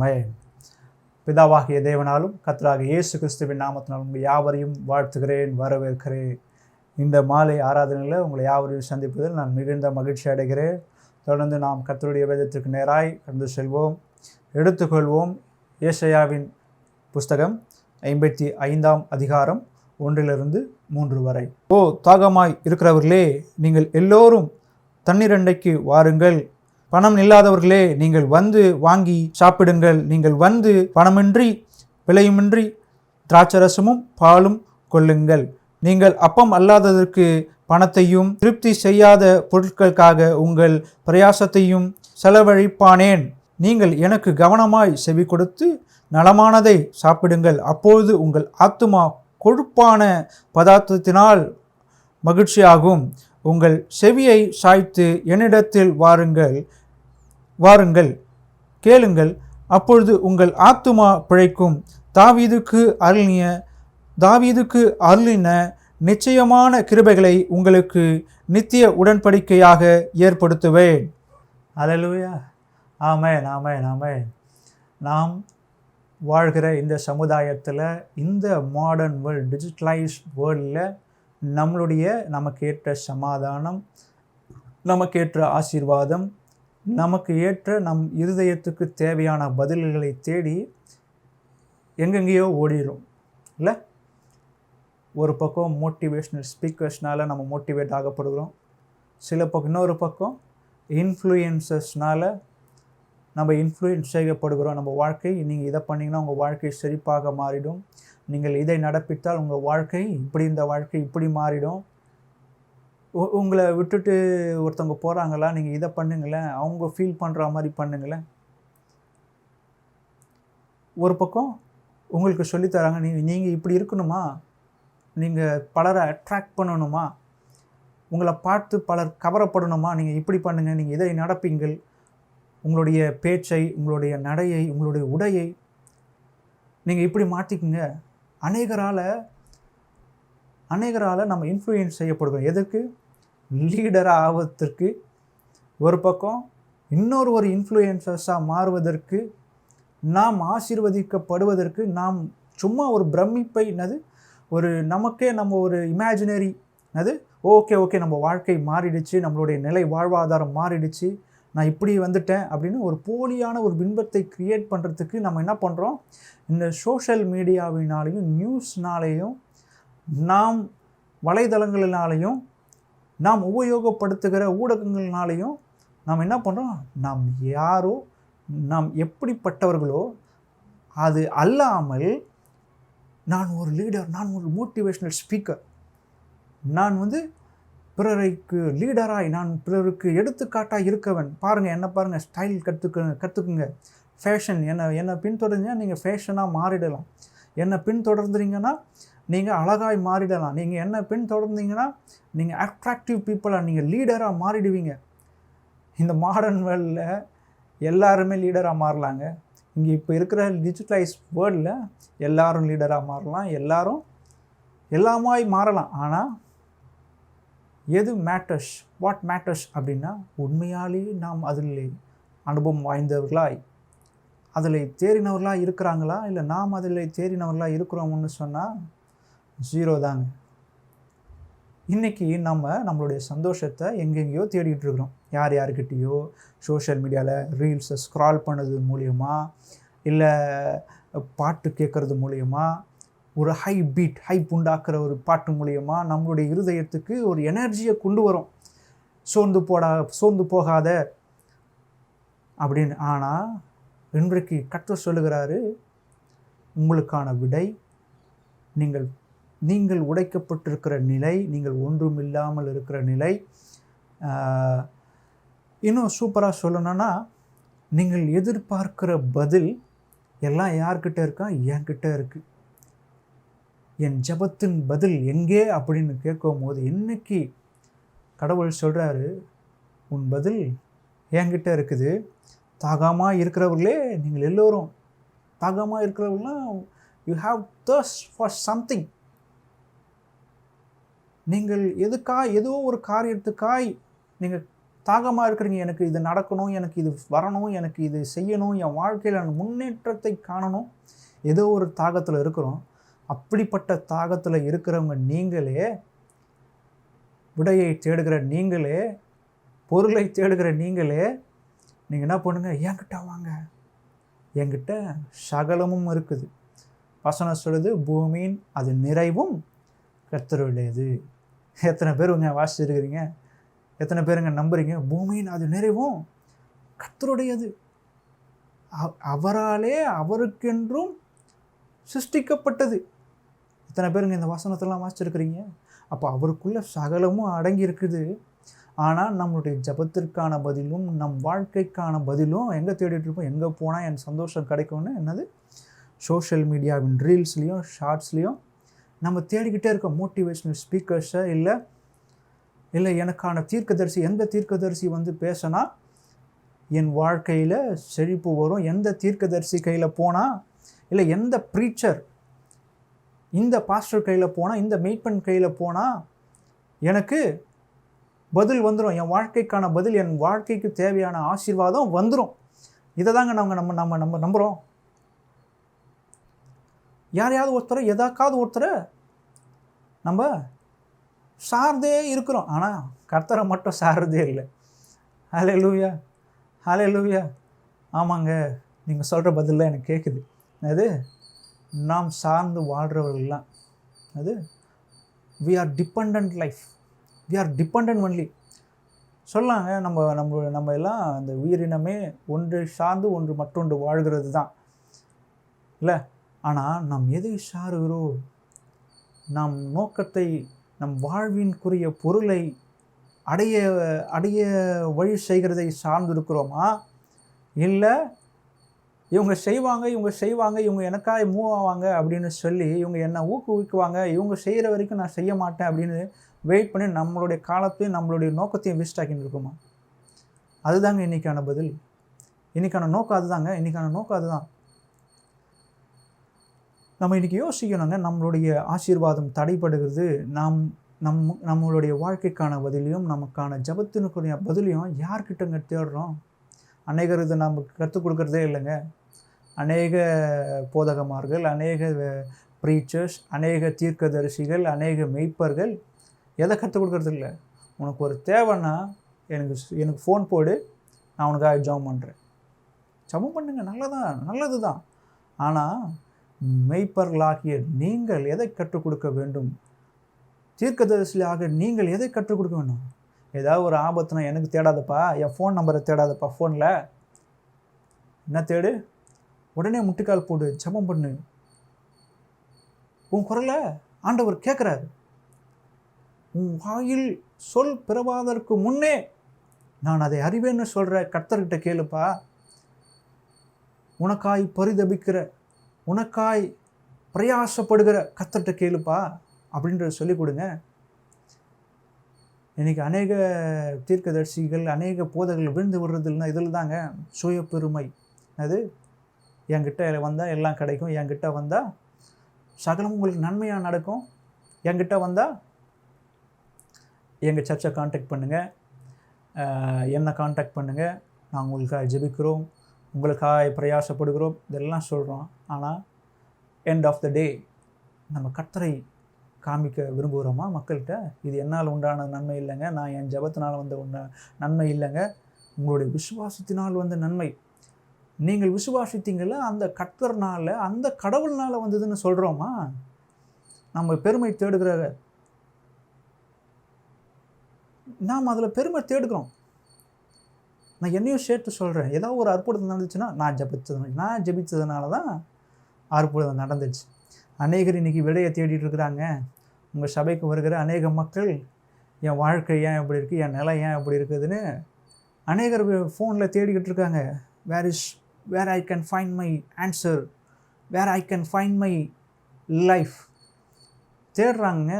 ஆமென். பிதாவாகிய தேவனாலும் கர்த்தராகிய இயேசு கிறிஸ்துவின் நாமத்தினாலும் உங்கள் யாவரையும் வாழ்த்துகிறேன், வரவேற்கிறேன். இந்த மாலை ஆராதனையில் உங்களை யாவரையும் சந்திப்பதில் நான் மிகுந்த மகிழ்ச்சி அடைகிறேன். தொடர்ந்து நாம் கர்த்தருடைய வேதத்திற்கு நேராய் கடந்து செல்வோம். எடுத்துக்கொள்வோம் ஏசாயாவின் புஸ்தகம் 55ஆம் அதிகாரம் 1-3 வரை. ஓ தாகமாய் இருக்கிறவர்களே, நீங்கள் எல்லோரும் தண்ணீர் அண்டைக்கு வாருங்கள். பணம் இல்லாதவர்களே, நீங்கள் வந்து வாங்கி சாப்பிடுங்கள். நீங்கள் வந்து பணமின்றி விலையுமின்றி திராட்சரசமும் பாலும் கொள்ளுங்கள். நீங்கள் அப்பம் அல்லாததற்கு பணத்தையும் திருப்தி செய்யாத பொருட்களுக்காக உங்கள் பிரயாசத்தையும் செலவழிப்பானேன். நீங்கள் எனக்கு கவனமாய் செவி கொடுத்து நலமானதை சாப்பிடுங்கள். அப்பொழுது உங்கள் ஆத்துமா கொழுப்பான பதார்த்தத்தினால் மகிழ்ச்சியாகும். உங்கள் செவியை சாய்த்து என்னிடத்தில் வாருங்கள், கேளுங்கள், அப்பொழுது உங்கள் ஆத்துமா பிழைக்கும். தாவீதுக்கு அருளின நிச்சயமான கிருபைகளை உங்களுக்கு நித்திய உடன்படிக்கையாக ஏற்படுத்துவேன். அல்லேலூயா. ஆமென், ஆமென், ஆமென். நாம் வாழ்கிற இந்த சமுதாயத்தில், இந்த மாடர்ன் வேர்ல்டு, டிஜிட்டலைஸ்ட் வேர்ல்டில் நமக்கு ஏற்ற சமாதானம், நமக்கு ஏற்ற ஆசீர்வாதம், நமக்கு ஏற்ற நம் இருதயத்துக்கு தேவையான பதில்களை தேடி எங்கெங்கேயோ ஓடிடும் இல்லை? ஒரு பக்கம் மோட்டிவேஷ்னல் ஸ்பீக்கர்ஸ்னால் நம்ம மோட்டிவேட் ஆகப்படுகிறோம். இன்னொரு பக்கம் இன்ஃப்ளூயன்சஸ்னால் நம்ம இன்ஃப்ளூயன்ஸ் செய்யப்படுகிறோம். நம்ம வாழ்க்கை, நீங்கள் இதை பண்ணிங்கன்னா உங்கள் வாழ்க்கை செழிப்பாக மாறிடும், நீங்கள் இதை நடப்பித்தால் உங்கள் வாழ்க்கை இப்படி, இந்த வாழ்க்கை இப்படி மாறிடும். உங்களை விட்டுட்டு ஒருத்தவங்க போகிறாங்களா, நீங்கள் இதை பண்ணுங்களேன், அவங்க ஃபீல் பண்ணுற மாதிரி பண்ணுங்களேன். ஒரு பக்கம் உங்களுக்கு சொல்லித்தராங்க, நீங்கள் இப்படி இருக்கணுமா, நீங்கள் பலரை அட்ராக்ட் பண்ணணுமா, உங்களை பார்த்து பலர் கவரப்படணுமா, நீங்கள் இப்படி பண்ணுங்கள், நீங்கள் இதை நடப்பீங்கள். உங்களுடைய பேச்சை, உங்களுடைய நடையை, உங்களுடைய உடையை நீங்கள் இப்படி மாற்றிக்குங்க. அநேகரால் நம்ம இன்ஃப்ளூயன்ஸ் செய்யப்படுகிறோம். எதற்கு? லீடராக ஆவதற்கு ஒரு பக்கம், ஒரு இன்ஃப்ளூயன்சஸாக மாறுவதற்கு, நாம் ஆசீர்வதிக்கப்படுவதற்கு, நாம் சும்மா ஒரு பிரமிப்பை நமக்கே நம்ம ஒரு இமேஜினரி ஓகே நம்ம வாழ்க்கை மாறிடுச்சு, நம்மளுடைய நிலை வாழ்வாதாரம் மாறிடுச்சு, நான் இப்படி வந்துட்டேன் அப்படின்னு ஒரு போலியான ஒரு பிம்பத்தை கிரியேட் பண்ணுறதுக்கு நம்ம என்ன பண்ணுறோம்? இந்த சோஷியல் மீடியாவினாலேயும் நியூஸ்னாலேயும் நாம் வலைதளங்களினாலேயும் நாம் உபயோகப்படுத்துகிற ஊடகங்கள்னாலேயும் நாம் என்ன பண்ணுறோம்? நாம் யாரோ, நாம் எப்படிப்பட்டவர்களோ அது அல்லாமல், நான் ஒரு லீடர், நான் ஒரு மோட்டிவேஷ்னல் ஸ்பீக்கர், நான் பிறருக்கு லீடராய், நான் பிறருக்கு எடுத்துக்காட்டாக இருக்கவன், பாருங்கள் என்ன பாருங்கள், ஸ்டைல் கற்றுக்குங்க, ஃபேஷன், என்னை பின்தொடர்ந்தீங்கன்னா நீங்கள் ஃபேஷனாக மாறிடலாம், என்னை பின்தொடர்ந்துறீங்கன்னா நீங்கள் அழகாய் மாறிடலாம், நீங்கள் என்னை பின்தொடர்ந்தீங்கன்னா நீங்கள் அட்ராக்டிவ் பீப்புளாக, நீங்கள் லீடராக மாறிடுவீங்க. இந்த மாடர்ன் வேர்ல்டில் எல்லாருமே லீடராக மாறலாங்க. இங்கே இப்போ இருக்கிற டிஜிட்டலைஸ் வேர்ல்டில் எல்லாரும் லீடராக மாறலாம், எல்லாமாய் மாறலாம். ஆனால் எது மேட்டர்ஸ், வாட் மேட்டர்ஸ் அப்படின்னா, உண்மையாலேயே நாம் அதில் அனுபவம் வாய்ந்தவர்களாய், அதில் தேறினவர்களாக இருக்கிறாங்களா, இல்லை நாம் அதில் தேறினவர்களாக இருக்கிறோம்னு சொன்னால் 0 தாங்க. இன்றைக்கி நம்மளுடைய சந்தோஷத்தை எங்கெங்கேயோ தேடிட்டு இருக்கிறோம். யார்கிட்டேயோ சோஷியல் மீடியாவில் ரீல்ஸை ஸ்க்ரால் பண்ணது மூலியமாக, இல்லை பாட்டு கேட்குறது மூலியமாக, ஒரு ஹைப் உண்டாக்குற ஒரு பாட்டு மூலியமாக நம்மளுடைய இருதயத்துக்கு ஒரு எனர்ஜியை கொண்டு வரும். சோர்ந்து போகாத அப்படின்னு. ஆனால் இன்றைக்கு கர்த்தர் சொல்லுகிறாரு, உங்களுக்கான விடை, நீங்கள் உடைக்கப்பட்டிருக்கிற நிலை, நீங்கள் ஒன்றுமில்லாமல் இருக்கிற நிலை. இன்னும் சூப்பராக சொல்லணும்னா, நீங்கள் எதிர்பார்க்கிற பதில் எல்லாம் யார்கிட்ட இருக்கா? என்கிட்ட இருக்குது. என் ஜெபத்தின் பதில் எங்கே அப்படின்னு கேட்கும் போது, இன்னைக்கு கடவுள் சொல்கிறாரு, உன் பதில் என்கிட்ட இருக்குது. தாகமாக இருக்கிறவர்களே, நீங்கள் எல்லோரும் தாகமாக இருக்கிறவர்களாம், you have thirst for something. நீங்கள் ஏதோ ஒரு காரியத்துக்காய் நீங்கள் தாகமாக இருக்கிறீங்க, எனக்கு இது நடக்கணும், எனக்கு இது வரணும், எனக்கு இது செய்யணும், என் வாழ்க்கையில் முன்னேற்றத்தை காணணும், ஏதோ ஒரு தாகத்தில் இருக்கிறோம். அப்படிப்பட்ட தாகத்தில் இருக்கிறவங்க நீங்களே, விடையை தேடுகிற நீங்களே, பொருளை தேடுகிற நீங்களே, நீங்கள் என்ன பண்ணுங்கள், என்கிட்ட வாங்க, என்கிட்ட சகலமும் இருக்குது. வசனம் சொல்லுது, பூமியின் அது நிறைவும் கர்த்தருடையது. எத்தனை பேருங்க வாசிச்சிருக்கிறீங்க? எத்தனை பேருங்க நம்புறீங்க? பூமியின் அது நிறைவும் கர்த்தருடையது, அவராலே அவருக்கென்றும் சிருஷ்டிக்கப்பட்டது. எத்தனை பேருங்க இந்த வசனத்தெல்லாம் வாசிச்சிருக்கிறீங்க? அப்போ அவருக்குள்ள சகலமும் அடங்கி இருக்குது. ஆனால் நம்மளுடைய ஜபத்திற்கான பதிலும் நம் வாழ்க்கைக்கான பதிலும் எங்கே தேடிட்டு இருப்போம்? எங்கே போனால் என் சந்தோஷம் கிடைக்கும்னு என்னது சோஷியல் மீடியாவின் ரீல்ஸ்லேயும் ஷார்ட்ஸ்லேயும் நம்ம தேடிக்கிட்டே இருக்கோம். மோட்டிவேஷ்னல் ஸ்பீக்கர்ஸை இல்லை எனக்கான தீர்க்கதரிசி, எந்த தீர்க்கதரிசி வந்து பேசினா என் வாழ்க்கையில் செழிப்பு வரும், எந்த தீர்க்கதரிசி கையில் போனால், இல்லை எந்த ப்ரீச்சர், இந்த பாஸ்டர் கையில் போனால், இந்த மெய்ப்பன் கையில் போனால் எனக்கு பதில் வந்துடும், என் வாழ்க்கைக்கான பதில், என் வாழ்க்கைக்கு தேவையான ஆசீர்வாதம் வந்துடும். இதை தாங்க நம்ம நம்புகிறோம். யாரையாவது ஒருத்தரை, எதாக்காவது ஒருத்தரை நம்ம சார்ந்தே இருக்கிறோம். ஆனால் கர்த்தரை மட்டும் சார்றதே இல்லை. ஹல்லேலூயா, ஹல்லேலூயா. ஆமாங்க, நீங்கள் சொல்கிற பதில் எனக்கு கேட்குது. அது நாம் சார்ந்து வாழ்கிறவர்கள்லாம் அது we are depend life, we are depend only சொல்லாங்க. நம்ம எல்லாம் அந்த உயிரினமே ஒன்று சார்ந்து ஒன்று மற்றொன்று வாழ்கிறது தான் இல்லை. ஆனால் நாம் எதை சாருகிறோம்? நம் நோக்கத்தை, நம் வாழ்வின்குரிய பொருளை அடைய வழி செய்கிறதை சார்ந்திருக்கிறோமா? இல்லை இவங்க செய்வாங்க, இவங்க எனக்காக மூவ் ஆவாங்க அப்படின்னு சொல்லி இவங்க என்னை ஊக்குவிக்குவாங்க, இவங்க செய்கிற வரைக்கும் நான் செய்ய மாட்டேன் அப்படின்னு வெயிட் பண்ணி நம்மளுடைய காலத்தையும் நம்மளுடைய நோக்கத்தையும் வேஸ்ட் ஆக்கின்னு இருக்குமா? அதுதாங்க இன்றைக்கான பதில். இன்றைக்கான நோக்கம் அதுதான். நம்ம இன்றைக்கி யோசிக்கணுங்க, நம்மளுடைய ஆசீர்வாதம் தடைப்படுகிறது. நம்மளுடைய வாழ்க்கைக்கான பதிலையும் நமக்கான ஜபத்தினுக்குரிய பதிலையும் யார்கிட்டங்க தேடுறோம்? அநேகர் இது நமக்கு கற்றுக் கொடுக்குறதே இல்லைங்க. அநேக போதகமார்கள், அநேக ப்ரீச்சர்ஸ், அநேக தீர்க்கதரிசிகள், அநேக மெய்ப்பர்கள் எதை கற்றுக் கொடுக்குறது இல்லை. உனக்கு ஒரு தேவைன்னா எனக்கு ஃபோன் போடு, நான் உனக்காக ஜெபம் பண்ணுறேன். ஜெபம் பண்ணுங்க, நல்லது தான். ஆனால் மெய்ப்பர்களாகிய நீங்கள் எதை கற்றுக் கொடுக்க வேண்டும்? தீர்க்கதரிசியாக நீங்கள் எதை கற்றுக் கொடுக்க வேண்டும்? ஏதாவது ஒரு ஆபத்துனா எனக்கு தேடாதப்பா, என் ஃபோன் நம்பரை தேடாதப்பா, ஃபோனில் என்ன தேடு, உடனே முட்டிக்கால் போடு, ஜெபம் பண்ணு. உன் குரலை ஆண்டவர் கேட்குறாரு. உன் வாயில் சொல் பிறவாதற்கு முன்னே நான் அதை அறிவேன்னு சொல்கிற கர்த்தர்கிட்ட கேளுப்பா. உனக்காய் பரிதபிக்கிற, உனக்காய் பிரயாசப்படுகிற கர்த்தர்கிட்ட கேளுப்பா அப்படின்றத சொல்லிக் கொடுங்க. இன்றைக்கி அநேக தீர்க்கதரிசிகள், அநேக போதகர்கள் விழுந்து விடுறதுன்னா இதில் தாங்க. சுய பெருமை. அது என்கிட்ட வந்தால் எல்லாம் கிடைக்கும், என்கிட்ட வந்தால் சகலம் உங்களுக்கு நன்மையாக நடக்கும், என்கிட்ட வந்தால் எங்கள் சர்ச்சை கான்டாக்ட் பண்ணுங்கள், என்னை கான்டாக்ட் பண்ணுங்கள், நாங்கள் உங்களுக்காக ஜெபிக்கிறோம், உங்களுக்காக பிரயாசப்படுகிறோம், இதெல்லாம் சொல்கிறோம். ஆனால் எண்ட் ஆஃப் த டே நம்ம கர்த்தரை காமிக்க விரும்புகிறோமா மக்கள்கிட்ட? இது என்னால் உண்டான நன்மை இல்லைங்க, நான் என் ஜபத்தினால் வந்த நன்மை இல்லைங்க, உங்களுடைய விசுவாசத்தினால் வந்த நன்மை. நீங்கள் விசுவாசித்தீங்கள அந்த கர்த்தர்னால, அந்த கடவுள்னால் வந்ததுன்னு சொல்கிறோமா? நம்ம பெருமை தேடுகிற, நாம் அதில் பெருமை தேடுகிறோம். நான் என்னையும் சேர்த்து சொல்கிறேன். ஏதாவது ஒரு அற்புதம் நடந்துச்சுன்னா நான் ஜெபித்ததுனால தான் அற்புதம் நடந்துச்சு. அநேகர் இன்றைக்கி விடையை தேடிட்டு இருக்கிறாங்க. உங்கள் சபைக்கு வருகிற அநேக மக்கள் என் வாழ்க்கை ஏன் இப்படி இருக்குது, என் நிலை ஏன் இப்படி இருக்குதுன்னு அநேகர் ஃபோனில் தேடிக்கிட்டு இருக்காங்க. Where I can find my answer, where I can find my life தேடுறாங்க.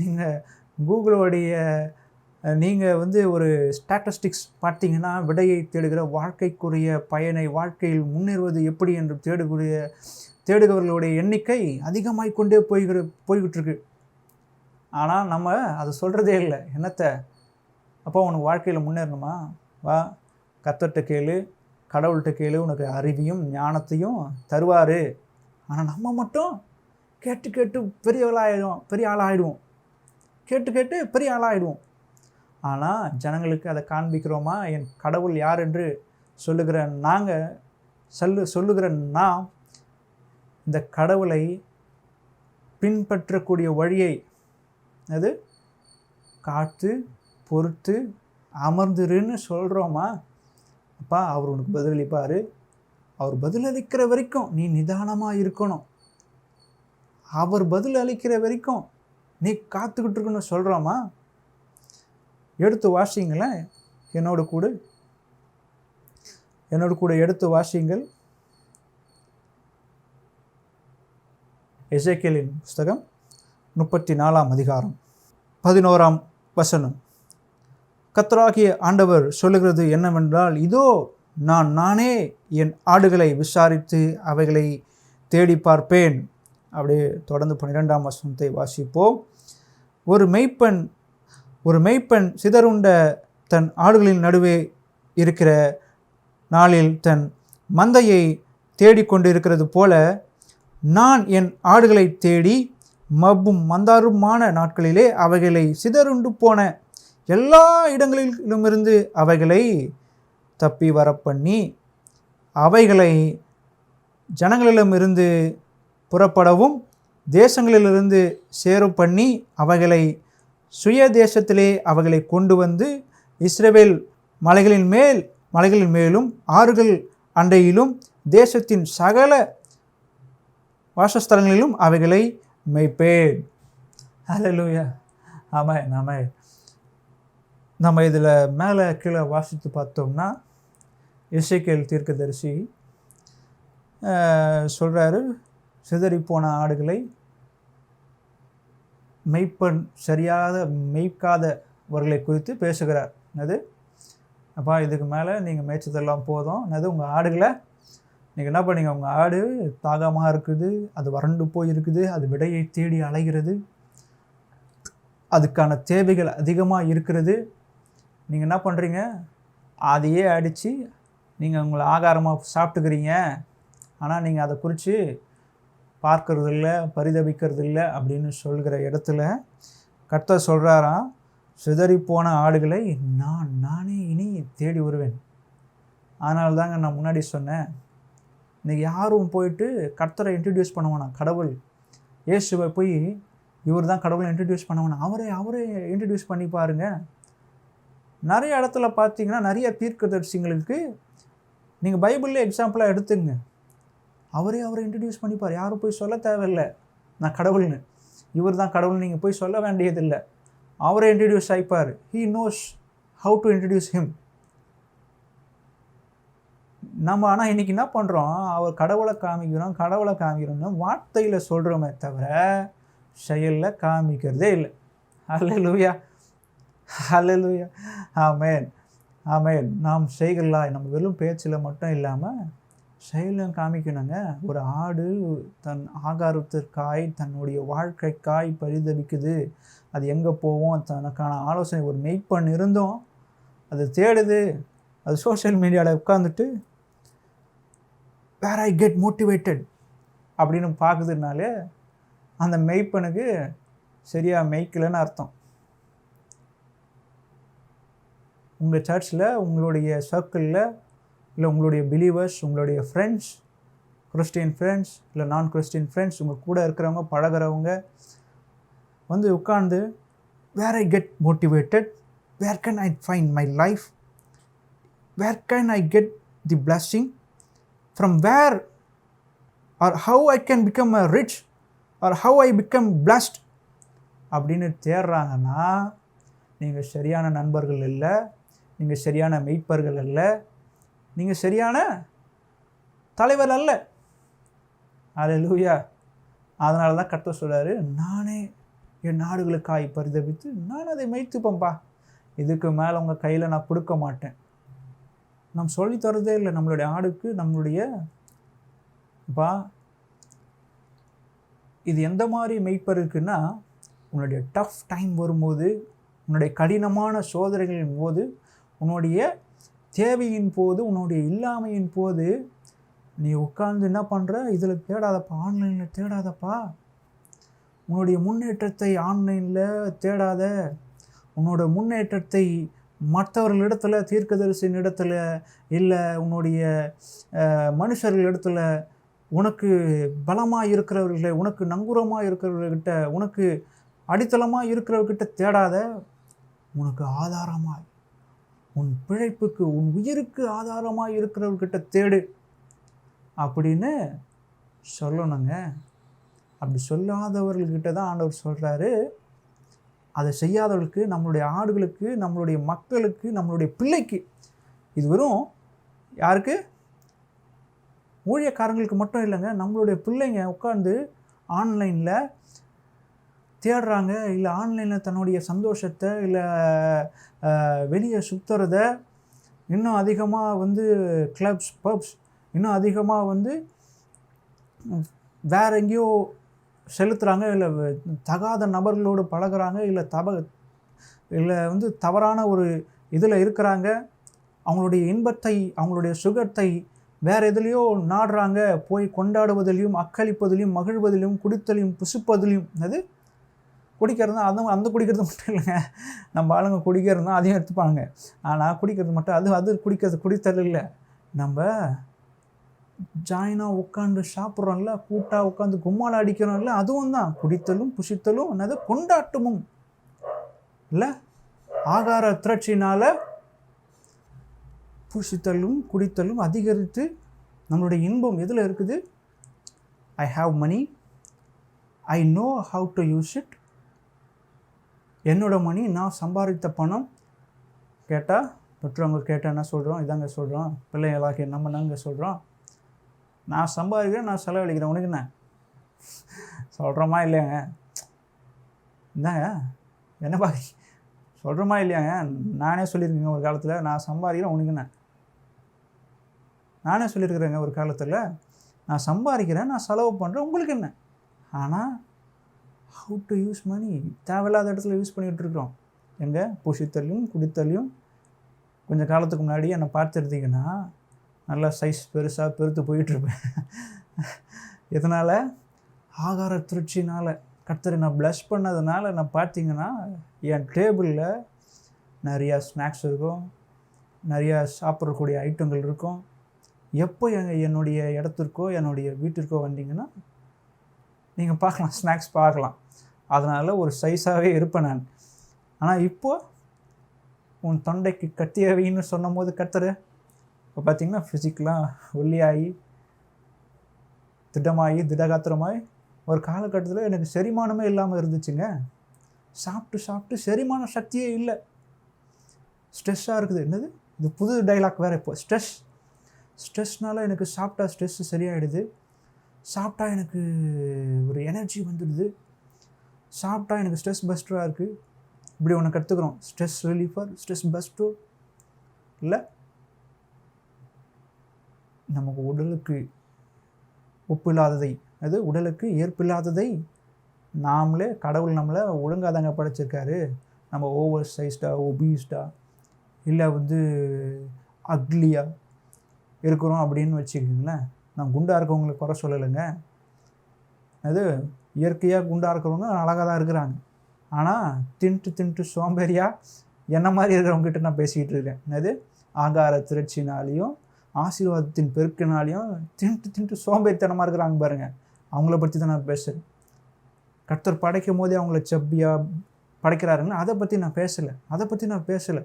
நீங்கள் கூகுளோடைய ஒரு ஸ்டாட்டிஸ்டிக்ஸ் பார்த்தீங்கன்னா, விடையை தேடுகிற, வாழ்க்கைக்குரிய பயனை, வாழ்க்கையில் முன்னேறுவது எப்படி என்று தேடுகிறவர்களுடைய எண்ணிக்கை அதிகமாகிக் கொண்டே போய்கிட்டு இருக்கு. ஆனால் நம்ம அதை சொல்கிறதே இல்லை. என்னத்தை அப்போ உனக்கு வாழ்க்கையில் முன்னேறணுமா? வா, கர்த்தர்கிட்ட கேளு, கடவுள்கிட்ட கேளு, உனக்கு அறிவையும் ஞானத்தையும் தருவார். ஆனால் நம்ம மட்டும் கேட்டு கேட்டு பெரிய ஆளாகிடுவோம். கேட்டு கேட்டு பெரிய ஆளாகிடுவோம். ஆனால் ஜனங்களுக்கு அதை காண்பிக்கிறோமா? என் கடவுள் யார் என்று சொல்லுகிற நாம் இந்த கடவுளை பின்பற்றக்கூடிய வழியை அது காத்து பொறுத்து அமர்ந்துருன்னு சொல்கிறோமா? அப்பா, அவர் உனக்கு பதிலளிப்பார். அவர் பதிலளிக்கிற வரைக்கும் நீ நிதானமாக இருக்கணும். அவர் பதில் அளிக்கிற வரைக்கும் நீ காத்துக்கிட்டு இருக்கணும்னு சொல்கிறோமா? எடுத்து வாசிங்களேன். என்னோடு கூட எடுத்து வாசிங்கள். எசேக்கியேலின் புஸ்தகம் 34ஆம் அதிகாரம் 11ஆம் வசனம். கர்த்தராகிய ஆண்டவர் சொல்லுகிறது என்னவென்றால், இதோ நானே என் ஆடுகளை விசாரித்து அவைகளை தேடி பார்ப்பேன். அப்படியே தொடர்ந்து 12ஆம் வசனத்தை வாசிப்போம். ஒரு மெய்ப்பன் சிதறுண்ட தன் ஆடுகளின் நடுவே இருக்கிற நாளில் தன் மந்தையை தேடிக்கொண்டிருக்கிறது போல நான் என் ஆடுகளை தேடி மப்பும் மந்தாருமான நாட்களிலே அவைகளை சிதறுண்டு போன எல்லா இடங்களிலுமிருந்து அவைகளை தப்பி வரப்பண்ணி அவைகளை ஜனங்களிடமிருந்து புறப்படவும் தேசங்களிலிருந்து சேரும் பண்ணி அவைகளை சுய தேசத்திலே அவைகளை கொண்டு வந்து இஸ்ரவேல் மலைகளின் மேலும் ஆறுகள் அண்டையிலும் தேசத்தின் சகல வாசஸ்தலங்களிலும் அவைகளை மேய்ப்பேன். ஹல்லேலூயா. ஆமென், ஆமென். நம்ம இதில் மேலே கீழே வாசித்து பார்த்தோம்னா எசேக்கியேல் தீர்க்கதரிசி சொல்கிறாரு, சிதறிப்போன ஆடுகளை சரியாக மேய்க்காதவர்களை குறித்து பேசுகிறார். அது அப்பா, இதுக்கு மேலே நீங்கள் மேய்ச்சதெல்லாம் போதும். அது உங்கள் ஆடுகளை நீங்கள் என்ன பண்ணீங்க? உங்கள் ஆடு தாகமாக இருக்குது, அது வறண்டு போய் இருக்குது, அது விடையை தேடி அலைகிறது, அதுக்கான தேவைகள் அதிகமாக இருக்கிறது. நீங்கள் என்ன பண்ணுறீங்க? அதையே அடித்து நீங்கள் உங்களை ஆகாரமாக சாப்பிட்டுக்கிறீங்க. ஆனால் நீங்கள் அதை குறித்து பார்க்கறது இல்லை, பரிதபிக்கிறது இல்லை அப்படின்னு சொல்கிற இடத்துல கர்த்தர் சொல்கிறாராம், சிதறிப்போன ஆடுகளை நானே இனி தேடி வருவேன். அதனால தாங்க நான் முன்னாடி சொன்னேன், இன்றைக்கி யாரும் போயிட்டு கர்த்தரை இன்ட்ரடியூஸ் பண்ணுவானா? கடவுள் இயேசுவை போய் இவர் தான் கடவுளை இன்ட்ரடியூஸ் பண்ணுவானா? அவரே இன்ட்ரடியூஸ் பண்ணி பாருங்கள். நிறைய இடத்துல பார்த்தீங்கன்னா நிறைய தீர்க்கதரிசிங்களுக்கு நீங்கள் பைபிளில் எக்ஸாம்பிளாக எடுத்துங்க. அவரை இன்ட்ரடியூஸ் பண்ணிப்பார். யாரும் போய் சொல்ல தேவையில்லை நான் கடவுள்னு, இவர் தான் கடவுள் நீங்கள் போய் சொல்ல வேண்டியதில்லை. அவரே இன்ட்ரடியூஸ் ஆகிப்பார். He knows how to introduce him. நம்ம ஆனால் இன்றைக்கி என்ன பண்ணுறோம்? அவர் கடவுளை காமிக்கிறோம்னு வார்த்தையில் சொல்கிறோமே தவிர செயலில் காமிக்கிறதே இல்லை. ஹல்லேலூயா, ஹல்லேலூயா. ஆமென், ஆமென். நாம் செய்களாய் நம்ம வெறும் பேச்சில் மட்டும் இல்லாமல் செயலும் காமிக்கணுங்க. ஒரு ஆடு தன் ஆகாரத்திற்காய் தன்னுடைய வாழ்க்கைக்காய் பரிதபிக்குது. அது எங்கே போவோம்? தனக்கான ஆலோசனை ஒரு மெய்ப்பன் இருந்தோம் அது தேடுது. அது சோஷியல் மீடியாவில் உட்காந்துட்டு வேர் ஐ கெட் மோட்டிவேட்டட் அப்படின்னு பார்க்குறதுனாலே அந்த மெய்ப்பனுக்கு சரியாக மெய்க்கலைன்னு அர்த்தம். உங்கள் சர்ச்சில், உங்களுடைய சர்க்கிளில், இல்லை உங்களுடைய பிலீவர்ஸ், உங்களுடைய ஃப்ரெண்ட்ஸ், கிறிஸ்டியன் ஃப்ரெண்ட்ஸ் இல்லை நான் கிறிஸ்டியன் ஃப்ரெண்ட்ஸ், உங்கள் கூட இருக்கிறவங்க, பழகிறவங்க வந்து உட்கார்ந்து where I get motivated, where can I find my life, where can I get the blessing, from where or how I can become a rich or how I become blessed அப்படின்னு தேடுறாங்கன்னா நீங்கள் சரியான நண்பர்கள் இல்லை, நீங்கள் சரியான மெய்ப்பர்கள் அல்ல, நீங்கள் சரியான தலைவர் அல்ல. அல்லேலூயா. அதனால தான் கர்த்தர் சொல்கிறாரு, நானே என் நாடுகளுக்காய் பரிதபித்து நான் அதை மேய்த்துப்பேன்ப்பா, இதுக்கு மேலே உங்கள் கையில் நான் கொடுக்க மாட்டேன். நம்ம சொல்லி தரதே இல்லை நம்மளுடைய ஆடுக்கு. இது எந்த மாதிரி மெய்ப்பருக்குன்னா, உன்னுடைய டஃப் டைம் வரும்போது உன்னுடைய கடினமான சோதனைகளின் போது, உன்னுடைய தேவையின் போது, உன்னுடைய இல்லாமையின் போது நீ உட்கார்ந்து என்ன பண்ணுற, இதில் தேடாதப்பா, ஆன்லைனில் தேடாதப்பா. உன்னுடைய முன்னேற்றத்தை ஆன்லைனில் தேடாத. உன்னோட முன்னேற்றத்தை மற்றவர்களிடத்துல, தீர்க்கதரிசியின் இடத்துல, இல்லை உன்னுடைய மனுஷர்களிடத்துல, உனக்கு பலமாக இருக்கிறவர்களே, உனக்கு நங்கூரமாக இருக்கிறவர்கிட்ட, உனக்கு அடித்தளமாக இருக்கிறவர்கிட்ட தேடாத. உனக்கு ஆதாரமாய், உன் பிழைப்புக்கு, உன் உயிருக்கு ஆதாரமாக இருக்கிறவர்கிட்ட தேடு அப்படின்னு சொல்லணுங்க. அப்படி சொல்லாதவர்கள்கிட்ட தான் ஆண்டவர் சொல்கிறாரு, அதை செய்யாதவர்களுக்கு, நம்மளுடைய ஆடுகளுக்கு, நம்மளுடைய மக்களுக்கு, நம்மளுடைய பிள்ளைக்கு. இது வெறும் யாருக்கு? ஊழியக்காரங்களுக்கு மட்டும் இல்லைங்க. நம்மளுடைய பிள்ளைங்க உட்கார்ந்து ஆன்லைனில் தேடுறாங்க, இல்லை ஆன்லைனில் தன்னுடைய சந்தோஷத்தை, இல்லை வெளியே சுற்றுறத, இன்னும் அதிகமாக கிளப்ஸ், பப்ஸ், இன்னும் அதிகமாக வேற எங்கேயோ செலுத்துகிறாங்க, இல்லை தகாத நபர்களோடு பழகிறாங்க, இல்லை தவறான ஒரு இதில் இருக்கிறாங்க. அவங்களுடைய இன்பத்தை, அவங்களுடைய சுகத்தை வேறு எதுலேயோ நாடுறாங்க. போய் கொண்டாடுவதிலையும், அக்களிப்பதிலையும், மகிழ்வதிலையும், குடித்தலையும், புசிப்பதிலையும். அது குடிக்கிறது தான். அந்த குடிக்கிறது மட்டும் இல்லைங்க. நம்ம ஆளுங்க குடிக்கிறது தான், அதையும் எடுத்துப்பாங்க. ஆனால் குடிக்கிறது மட்டும் அது குடித்தல் இல்லை. நம்ம ஜாயினாக உட்காந்து சாப்பிட்றோம்ல, கூட்டாக உட்காந்து கும்மாளம் அடிக்கிறோம்ல, அதுவும் தான் குடித்தலும் புசித்தலும். என்னது? கொண்டாட்டமும் இல்லை. ஆகார திரட்சினால் புசித்தலும் குடித்தலும் அதிகரித்து நம்மளுடைய இன்பம் எதில் இருக்குது? I have money, I know how to use it. என்னோட மணி, நான் சம்பாதித்த பணம். கேட்டால் பெற்றவங்க கேட்டால் என்ன சொல்கிறோம்? இதாங்க சொல்கிறோம். பிள்ளைகளாக நம்ம நாங்க சொல்கிறோம், நான் சம்பாதிக்கிறேன், நான் செலவழிக்கிறேன், உனக்கு என்ன சொல்கிறோமா இல்லையாங்க? இந்தாங்க என்னப்பா சொல்கிறோமா இல்லையாங்க? நானே சொல்லியிருக்கேங்க ஒரு காலத்தில், நான் சம்பாதிக்கிறேன், உனக்கு என்ன? நானே சொல்லியிருக்கிறேங்க ஒரு காலத்தில், நான் சம்பாதிக்கிறேன், நான் செலவு பண்ணுறேன், உங்களுக்கு என்ன? ஆனால் ஹவு டு யூஸ் மணி தேவையில்லாத இடத்துல யூஸ் பண்ணிகிட்டு இருக்கிறோம். எங்கே? புசித்தலையும் குடித்தலையும். கொஞ்சம் காலத்துக்கு முன்னாடி என்னை பார்த்துருந்தீங்கன்னா நல்லா சைஸ் பெருசாக பெருத்து போயிட்டுருப்பேன். இதனால் ஆகார திருச்சினால் கர்த்தரை நான் ப்ளஸ் பண்ணதுனால நான் பார்த்தீங்கன்னா என் டேபிளில் நிறையா ஸ்நாக்ஸ் இருக்கும், நிறையா சாப்பிட்றக்கூடிய ஐட்டங்கள் இருக்கும். எப்போ என்னுடைய இடத்திற்கோ என்னுடைய வீட்டிற்கோ வந்தீங்கன்னா நீங்கள் பார்க்கலாம், ஸ்நாக்ஸ் பார்க்கலாம். அதனால் ஒரு சைஸாகவே இருப்பேன் நான். ஆனால் இப்போது உன் தொண்டைக்கு கத்தியவைன்னு சொன்னும் போது கர்த்தர் இப்போ பார்த்திங்கன்னா ஃபிசிக்கலாக ஒல்லியாகி திடமாகி திடகாத்திரமாகி ஒரு காலகட்டத்தில் எனக்கு செரிமானமே இல்லாமல் இருந்துச்சுங்க. சாப்பிட்டு செரிமான சக்தியே இல்லை. ஸ்ட்ரெஸ்ஸாக இருக்குது. என்னது இது? புது டைலாக் வேறு. இப்போ ஸ்ட்ரெஸ்னால் எனக்கு சாப்பிட்டா ஸ்ட்ரெஸ்ஸு சரியாயிடுது, சாப்பிட்டா எனக்கு ஒரு எனர்ஜி வந்துடுது, சாப்பிட்டா எனக்கு ஸ்ட்ரெஸ் பஸ்டராக இருக்குது. இப்படி ஒன்று கற்றுக்குறோம், ஸ்ட்ரெஸ் ரிலீஃபர், ஸ்ட்ரெஸ் பஸ்டர். இல்லை, நமக்கு உடலுக்கு ஒப்பில்லாததை, அது உடலுக்கு ஏற்பில்லாததை நாமளே, கடவுள் நம்மளை ஒழுங்காதாங்க படைச்சிருக்காரு. நம்ம ஓவர் சைஸ்டாக, ஒபீஸ்டாக, இல்லை அக்லியாக இருக்கிறோம் அப்படின்னு வச்சுக்கிங்களேன். நான் குண்டாக இருக்கவங்களுக்கு குறை சொல்லலைங்க. அது இயற்கையாக குண்டாக இருக்கிறவங்க அழகாக தான் இருக்கிறாங்க. ஆனால் தின்ட்டு சோம்பேறியாக என்ன மாதிரி இருக்கிறவங்ககிட்ட நான் பேசிக்கிட்டு இருக்கேன். அது ஆகார திரட்சினாலையும் ஆசீர்வாதத்தின் பெருக்கினாலையும் தின்ட்டு சோம்பேறித்தனமாக இருக்கிறாங்க பாருங்கள். அவங்கள பற்றி தான் நான் பேசுகிறேன். கர்த்தர் படைக்கும் போதே அவங்கள செப்பியாக படைக்கிறாருன்னு அதை பற்றி நான் பேசலை.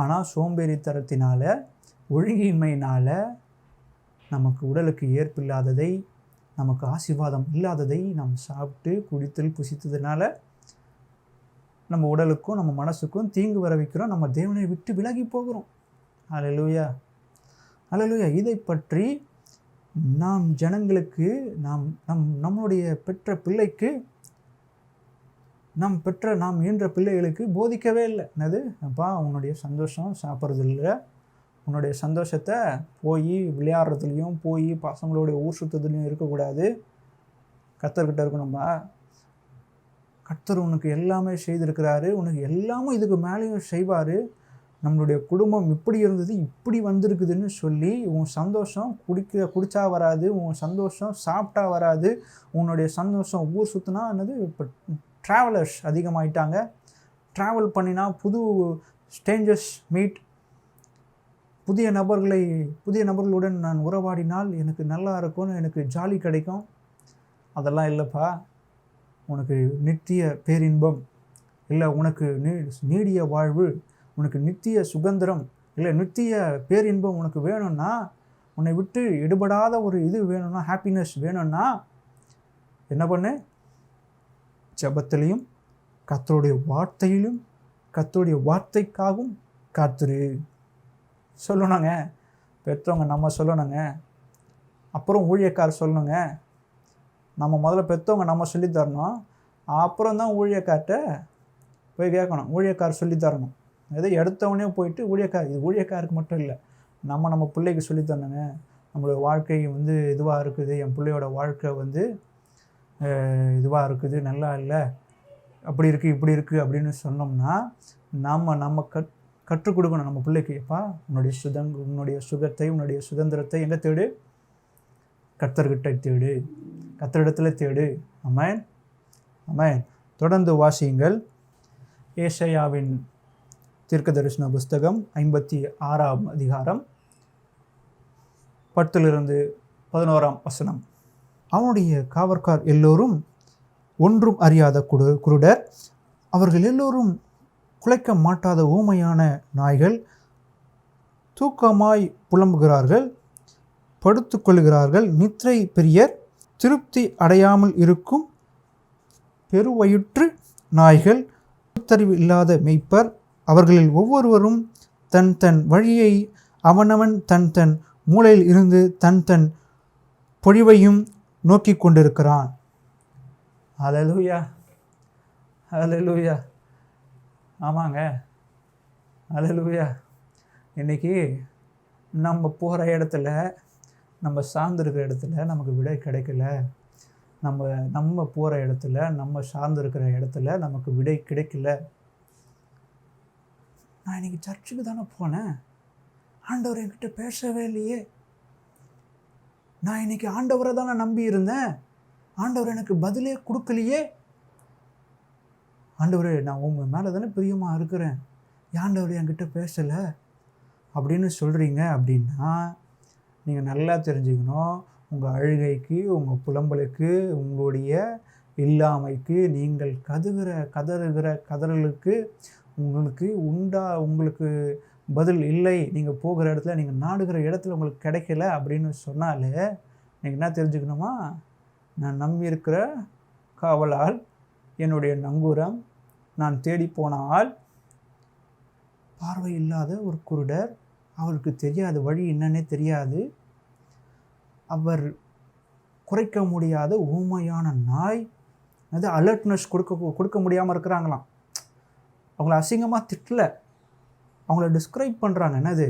ஆனால் சோம்பேறித்தனத்தினால, ஒழுங்கின்மையினால் நமக்கு உடலுக்கு ஏற்பில்லாததை, நமக்கு ஆசீர்வாதம் இல்லாததை நாம் சாப்பிட்டு குடித்தல் புசித்ததுனால நம்ம உடலுக்கும் நம்ம மனசுக்கும் தீங்கு வர வைக்கிறோம். நம்ம தேவனை விட்டு விலகி போகிறோம். அல்லேலூயா, அல்லேலூயா. இதை பற்றி நாம் ஜனங்களுக்கு, நம்மளுடைய பெற்ற பிள்ளைக்கு, நாம் ஈன்ற பிள்ளைகளுக்கு போதிக்கவே இல்லை. என்னது? அப்பா, உன்னுடைய சந்தோஷம் சாப்பிட்றது இல்லை, உன்னுடைய சந்தோஷத்தை போய் விளையாடுறதுலையும் போய் பசங்களோடைய ஊர் சுற்றுறதுலையும் இருக்கக்கூடாது. கர்த்தர்கிட்ட இருக்கணும்பா. கர்த்தர் உனக்கு எல்லாமே செய்திருக்கிறாரு, உனக்கு எல்லாமே இதுக்கு மேலேயும் செய்வார். நம்மளுடைய குடும்பம் இப்படி இருந்தது, இப்படி வந்திருக்குதுன்னு சொல்லி உன் சந்தோஷம் குடிச்சா வராது, உன் சந்தோஷம் சாப்பிட்டா வராது, உன்னுடைய சந்தோஷம் ஊர் சுற்றினா என்னது. இப்போ ட்ராவலர்ஸ் அதிகமாயிட்டாங்க. ட்ராவல் பண்ணினா புது ஸ்ட்ரேஞ்சர்ஸ் மீட், புதிய நபர்களுடன் நான் உறவாடினால் எனக்கு நல்லா இருக்கும், எனக்கு ஜாலி கிடைக்கும். அதெல்லாம் இல்லைப்பா. உனக்கு நித்திய பேரின்பம் இல்லை, உனக்கு நீடிய வாழ்வு, உனக்கு நித்திய சுதந்திரம் இல்லை நித்திய பேரின்பம் உனக்கு வேணும்னா, உன்னை விட்டு எடுபடாத ஒரு இது வேணும்னா, ஹாப்பினஸ் வேணும்னா என்ன பண்ணு? ஜெபத்திலையும் கர்த்தருடைய வார்த்தையிலும் கர்த்தருடைய வார்த்தைக்காகவும் காத்துரு சொல்லணுங்க. பெற்றவங்க நம்ம சொல்லணுங்க, அப்புறம் ஊழியக்காரர் சொல்லணுங்க. நம்ம முதல்ல பெற்றவங்க நம்ம சொல்லித்தரணும், அப்புறம் தான் ஊழியக்கார்ட்ட போய் கேட்கணும். ஊழியக்காரர் சொல்லித்தரணும். ஏதோ எடுத்தவொடனே போயிட்டு இது ஊழியக்காருக்கு மட்டும் இல்லை, நம்ம பிள்ளைக்கு சொல்லித்தரணுங்க. நம்மளோட வாழ்க்கை வந்து இதுவாக இருக்குது, என் பிள்ளையோட வாழ்க்கை வந்து இதுவாக இருக்குது, நல்லா இல்லை, அப்படி இருக்குது இப்படி இருக்குது அப்படின்னு சொன்னோம்னா நம்ம கற்றுக் கொடுக்கணும் நம்ம பிள்ளைக்கு. எப்பா உன்னுடைய சுகத்தை உன்னுடைய சுதந்திரத்தை எங்கே தேடு? கர்த்தர்கிட்ட தேடு, கர்த்தரிடத்துல தேடு. ஆமென், ஆமென். தொடர்ந்து வாசியுங்கள். ஏசாயாவின் தீர்க்கதரிசன புஸ்தகம் 56ஆம் அதிகாரம் 10-11 அவனுடைய காவற்கார் எல்லோரும் ஒன்றும் அறியாத குருடர், அவர்கள் எல்லோரும் குலைக்க மாட்டாத ஊமையான நாய்கள், தூக்கமாய் புலம்புகிறார்கள், படுத்துக்கொள்கிறார்கள். நித்திரை பிரியர், திருப்தி அடையாமல் இருக்கும் பெருவயிற்று நாய்கள், பகுத்தறிவு இல்லாத மெய்ப்பர், அவர்களில் ஒவ்வொருவரும் தன் தன் வழியை அவனவன் தன் தன் மூலையில் இருந்து தன் தன் பொழிவையும் நோக்கி கொண்டிருக்கிறான். ஹல்லேலூயா, ஹல்லேலூயா. ஆமாங்க, ஹல்லேலூயா. இன்றைக்கி நம்ம போகிற இடத்துல, நம்ம சார்ந்திருக்கிற இடத்துல நமக்கு விடை கிடைக்கல. நம்ம போகிற இடத்துல, நம்ம சார்ந்திருக்கிற இடத்துல நமக்கு விடை கிடைக்கல. நான் இன்றைக்கி சர்ச்சுக்கு தானே போனேன், ஆண்டவர் என்கிட்ட பேசவே இல்லையே. நான் இன்றைக்கி ஆண்டவரை தானே நம்பி இருந்தேன், ஆண்டவர் எனக்கு பதிலே கொடுக்கலையே. ஆண்டவரே, நான் உங்கள் மேலே தானே பிரியமாக இருக்கிறேன், ஆண்டவர் என்கிட்ட பேசலை அப்படின்னு சொல்கிறீங்க. அப்படின்னா நீங்கள் நல்லா தெரிஞ்சுக்கணும், உங்கள் அழுகைக்கு, உங்கள் புலம்பலுக்கு, உங்களுடைய இல்லாமைக்கு, நீங்கள் கதறுகிற கதறலுக்கு உங்களுக்கு பதில் இல்லை, நீங்கள் போகிற இடத்துல, நீங்கள் நாடுகிற இடத்துல உங்களுக்கு கிடைக்கல அப்படின்னு சொன்னாலே நீங்கள் என்ன தெரிஞ்சுக்கணுமா? நான் நம்பியிருக்கிற காவலால், என்னுடைய நங்கூரம், நான் தேடி போன ஆள், பார்வை இல்லாத ஒரு குருடர், அவருக்கு தெரியாது, வழி என்னன்னே தெரியாது, அவர் குறைக்க முடியாத ஊமையான நாய். அது அலர்ட்னஸ் கொடுக்க முடியாமல் இருக்கிறாங்களாம். அவங்கள அசிங்கமாக திட்டல, அவங்கள டிஸ்கிரைப் பண்ணுறாங்க. என்னது?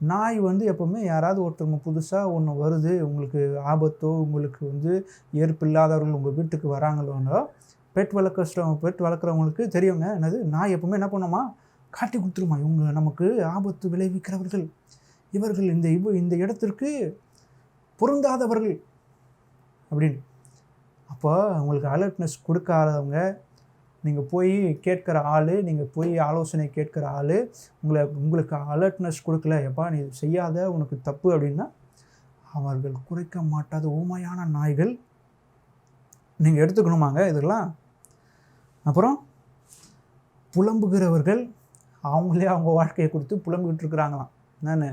நாய் வந்து எப்போவுமே யாராவது ஒருத்தவங்க புதுசாக ஒன்று வருது, உங்களுக்கு ஆபத்தோ, உங்களுக்கு வந்து ஏற்பு இல்லாதவர்கள் உங்கள் வீட்டுக்கு வராங்களோனோ, பெட் வளர்க்குறவங்களுக்கு தெரியுங்க. என்னது? நாய் எப்போவுமே என்ன பண்ணுமா? காட்டி கொடுத்துருமா, இவங்க நமக்கு ஆபத்து விளைவிக்கிறவர்கள், இவர்கள் இந்த இடத்திற்கு பொருந்தாதவர்கள் அப்படின்னு. அப்போ உங்களுக்கு அலர்ட்னஸ் கொடுக்காதவங்க, நீங்கள் போய் கேட்குற ஆள், நீங்கள் போய் ஆலோசனை கேட்குற ஆள் உங்களுக்கு அலர்ட்னஸ் கொடுக்கல, எப்பா நீ செய்யாத, உனக்கு தப்பு அப்படின்னா, அவர்கள் குறைக்க மாட்டாத ஊமையான நாய்கள். நீங்கள் எடுத்துக்கணுமாங்க இதெல்லாம். அப்புறம் புலம்புகிறவர்கள், அவங்களே அவங்க வாழ்க்கையை கொடுத்து புலம்பிக்கிட்டு இருக்கிறாங்களாம். என்னென்னு?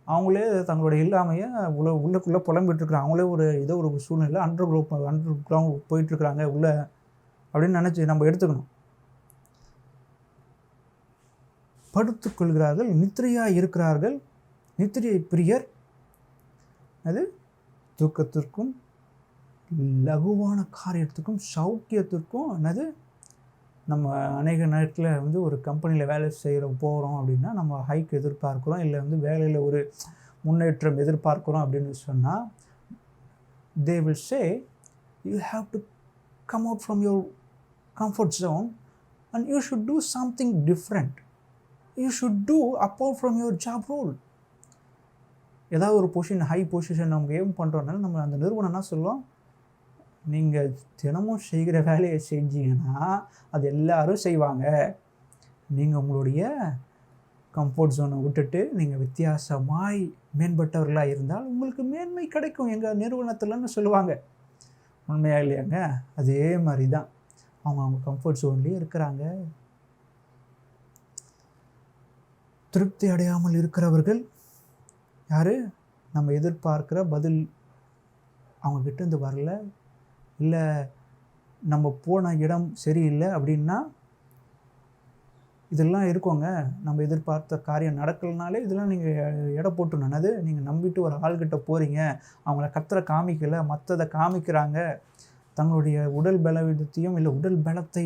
அவங்களே தங்களுடைய இல்லாமையை உள்ளுக்குள்ளே புலம்பிகிட்டு இருக்கிறாங்க. அவங்களே ஏதோ ஒரு சூழ்நிலை அண்டர் கிரவுண்ட் போயிட்டுருக்குறாங்க உள்ளே அப்படின்னு நினச்சி நம்ம எடுத்துக்கணும். படுத்துக்கொள்கிறார்கள், நித்திரையாக இருக்கிறார்கள். நித்திரை பிரியர், அது தூக்கத்திற்கும் லகுவான காரியத்துக்கும் சௌக்கியத்திற்கும். என்னது? நம்ம அநேக நேரத்தில் வந்து ஒரு கம்பெனியில் வேலை போகிறோம் அப்படின்னா, நம்ம ஹைக் எதிர்பார்க்குறோம், இல்லை வந்து வேலையில் ஒரு முன்னேற்றம் எதிர்பார்க்குறோம் அப்படின்னு சொன்னால், they will say you have to come out from your comfort zone and you should do something different. You should do apart from your job role. ஏதாவது ஒரு பொசிஷன், ஹை பொசிஷன் நம்ம ஏம் பண்ணுறோன்னா நம்ம அந்த நிறுவனம் என்ன சொல்லுவோம், நீங்கள் தினமும் செய்கிற வேலையை செஞ்சீங்கன்னா அது எல்லாரும் செய்வாங்க. நீங்கள் உங்களுடைய கம்ஃபர்ட் ஜோனை விட்டுட்டு நீங்கள் வித்தியாசமாய் மேம்பட்டவர்களாக இருந்தால் உங்களுக்கு மேன்மை கிடைக்கும் எங்கள் நிறுவனத்தில்னு சொல்லுவாங்க. உண்மையாக இல்லையாங்க? அதே மாதிரி தான் அவங்க கம்ஃபர்ட் ஜோன்லேயே இருக்கிறாங்க. திருப்தி அடையாமல் இருக்கிறவர்கள் யார்? நம்ம எதிர்பார்க்குற பதில் அவங்கக்கிட்டேருந்து வரல, இல்லை நம்ம போன இடம் சரியில்லை அப்படின்னா இதெல்லாம் இருக்குங்க. நம்ம எதிர்பார்த்த காரியம் நடக்கலைனாலே இதெல்லாம் நீங்கள் எடை போட்டுணும். அது நீங்கள் நம்பிட்டு ஒரு ஆள்கிட்ட போகிறீங்க, அவங்கள கர்த்தரை காமிக்கலை, மற்றதை காமிக்கிறாங்க. தங்களுடைய உடல் பலவீனத்தையும் இல்லை உடல் பலத்தை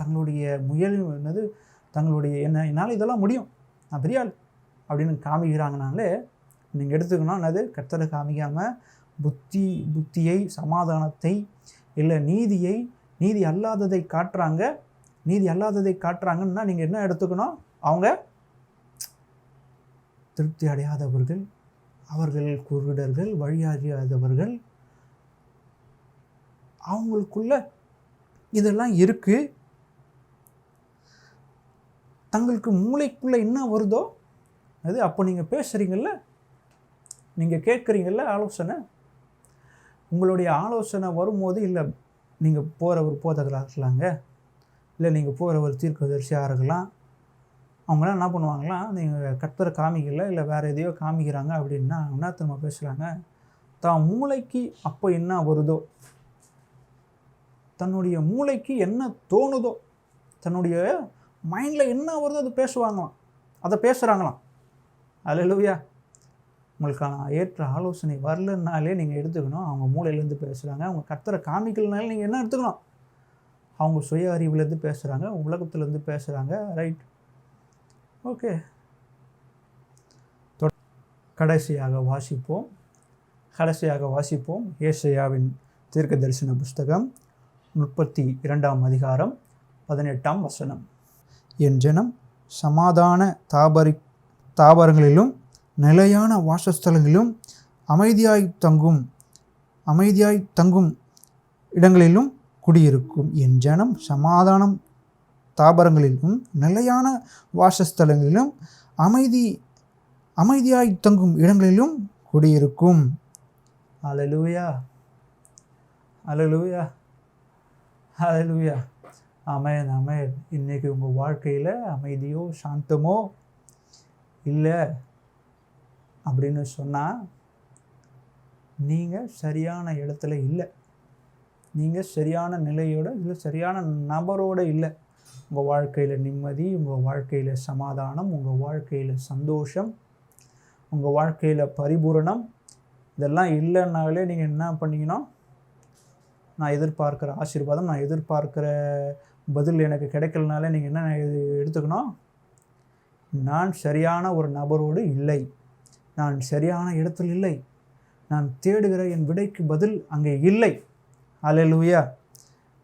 தங்களுடைய தங்களுடைய என்னால் இதெல்லாம் முடியும், நான் பெரிய ஆள் அப்படின்னு காமிக்கிறாங்கனாலே நீங்கள் எடுத்துக்கணும். என்னது? கர்த்தரை காமிக்காமல் புத்தியை, சமாதானத்தை, இல்லை நீதி அல்லாததை காட்டுறாங்க. நீதி அல்லாததை காட்டுறாங்கன்னா நீங்கள் என்ன எடுத்துக்கணும்? அவங்க திருப்தி அடையாதவர்கள், அவர்கள் குருடர்கள், வழியறியாதவர்கள். அவங்களுக்குள்ள இதெல்லாம் இருக்கு. தங்களுக்கு மூளைக்குள்ள என்ன வருதோ அது அப்போ நீங்கள் பேசுகிறீங்கல்ல, நீங்கள் கேட்குறீங்கல்ல ஆலோசனை. உங்களுடைய ஆலோசனை வரும்போது, இல்லை நீங்கள் போகிற ஒரு போதகராக இருக்கலாங்க, இல்லை நீங்கள் போகிற ஒரு தீர்க்கதரிசியாக இருக்கலாம், அவங்களாம் என்ன பண்ணுவாங்களாம், நீங்கள் கர்த்தரை காமிக்கல, இல்லை வேறு எதையோ காமிக்கிறாங்க அப்படின்னா என்ன திரும்ப பேசுகிறாங்க, தான் மூளைக்கு அப்போ என்ன வருதோ, தன்னுடைய மூளைக்கு என்ன தோணுதோ, தன்னுடைய மைண்டில் என்ன வருதோ அது பேசுவாங்களாம், அதை பேசுகிறாங்களாம். அல்லேலூயா. உங்களுக்கான ஏற்ற ஆலோசனை வரலன்னாலே நீங்கள் எடுத்துக்கணும் அவங்க மூளையிலேருந்து பேசுகிறாங்க. அவங்க கர்த்தரை காமிக்கலனாலே நீங்கள் என்ன எடுத்துக்கணும், அவங்க சுய அறிவுலேருந்து பேசுகிறாங்க, உலகத்துலேருந்து பேசுகிறாங்க. Right, okay. கடைசியாக வாசிப்போம் ஏசாயாவின் தீர்க்க தரிசன புஸ்தகம் 32ஆம் அதிகாரம் 18ஆம் வசனம். என் ஜனம் சமாதான தாபரங்களிலும் நிலையான வாசஸ்தலங்களிலும் அமைதியாய் தங்கும் இடங்களிலும் குடியிருக்கும். என் ஜனம் சமாதானம் தாபரங்களிலும் நிலையான வாசஸ்தலங்களிலும் அமைதியாய் தங்கும் இடங்களிலும் குடியிருக்கும். அல்லேலூயா, அல்லேலூயா, அல்லேலூயா. ஆமென், ஆமென். இன்றைக்கி உங்கள் வாழ்க்கையில் அமைதியோ சாந்தமோ இல்லை அப்படின்னு சொன்னால் நீங்கள் சரியான இடத்துல இல்லை, நீங்கள் சரியான நிலையோடு இல்லை, சரியான நபரோடு இல்லை. உங்கள் வாழ்க்கையில் நிம்மதி, உங்கள் வாழ்க்கையில் சமாதானம், உங்கள் வாழ்க்கையில் சந்தோஷம், உங்கள் வாழ்க்கையில் பரிபூரணம் இதெல்லாம் இல்லைன்னாலே நீங்கள் என்ன பண்ணிக்கணும், நான் எதிர்பார்க்குற ஆசீர்வாதம், நான் எதிர்பார்க்குற பதில் எனக்கு கிடைக்கலனாலே நீங்கள் என்ன எடுத்துக்கணும், நான் சரியான ஒரு நபரோடு இல்லை, நான் சரியான இடத்தில் இல்லை, நான் தேடுகிற என் விடைக்கு பதில் அங்கே இல்லை. அல்லேலூயா,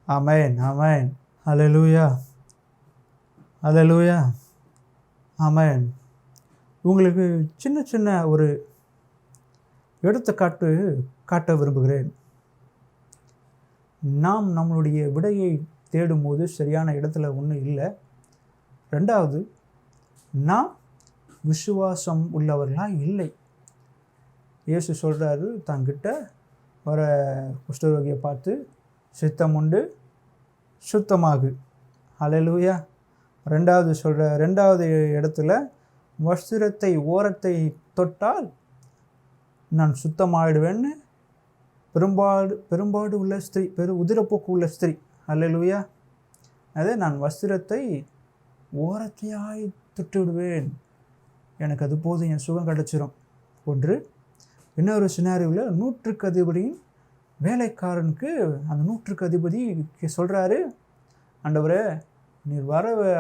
ஆமென், ஆமென், அல்லேலூயா, அல்லேலூயா, ஆமென். உங்களுக்கு சின்ன ஒரு எடுத்துக்காட்டு காட்ட விரும்புகிறேன். நாம் நம்மளுடைய விடையை தேடும்போது சரியான இடத்துல ஒன்றும் இல்லை. ரெண்டாவது, நாம் விசுவாசம் உள்ளவர்களாக இல்லை. இயேசு சொல்கிறாரு தங்கிட்ட வர குஷ்டரோகியை பார்த்து, சித்தம் உண்டு சுத்தமாகு. அல்லேலூயா. ரெண்டாவது இடத்துல, வஸ்திரத்தை ஓரத்தை தொட்டால் நான் சுத்தமாகிடுவேன்னு பெரும்பாடு உள்ள ஸ்திரீ, உதிரப்போக்கு உள்ள ஸ்திரீ. அல்லேலூயா. அதே நான் வஸ்திரத்தை ஓரத்தையாய் தொட்டு விடுவேன், எனக்கு அது போதும், என் சுகம் கிடச்சிரும். ஒன்று. இன்னொரு சினாரியோவில் 100க்கு அதிபதியின் வேலைக்காரனுக்கு அந்த 100க்கு அதிபதி சொல்கிறாரு, ஆண்டவரே நீர்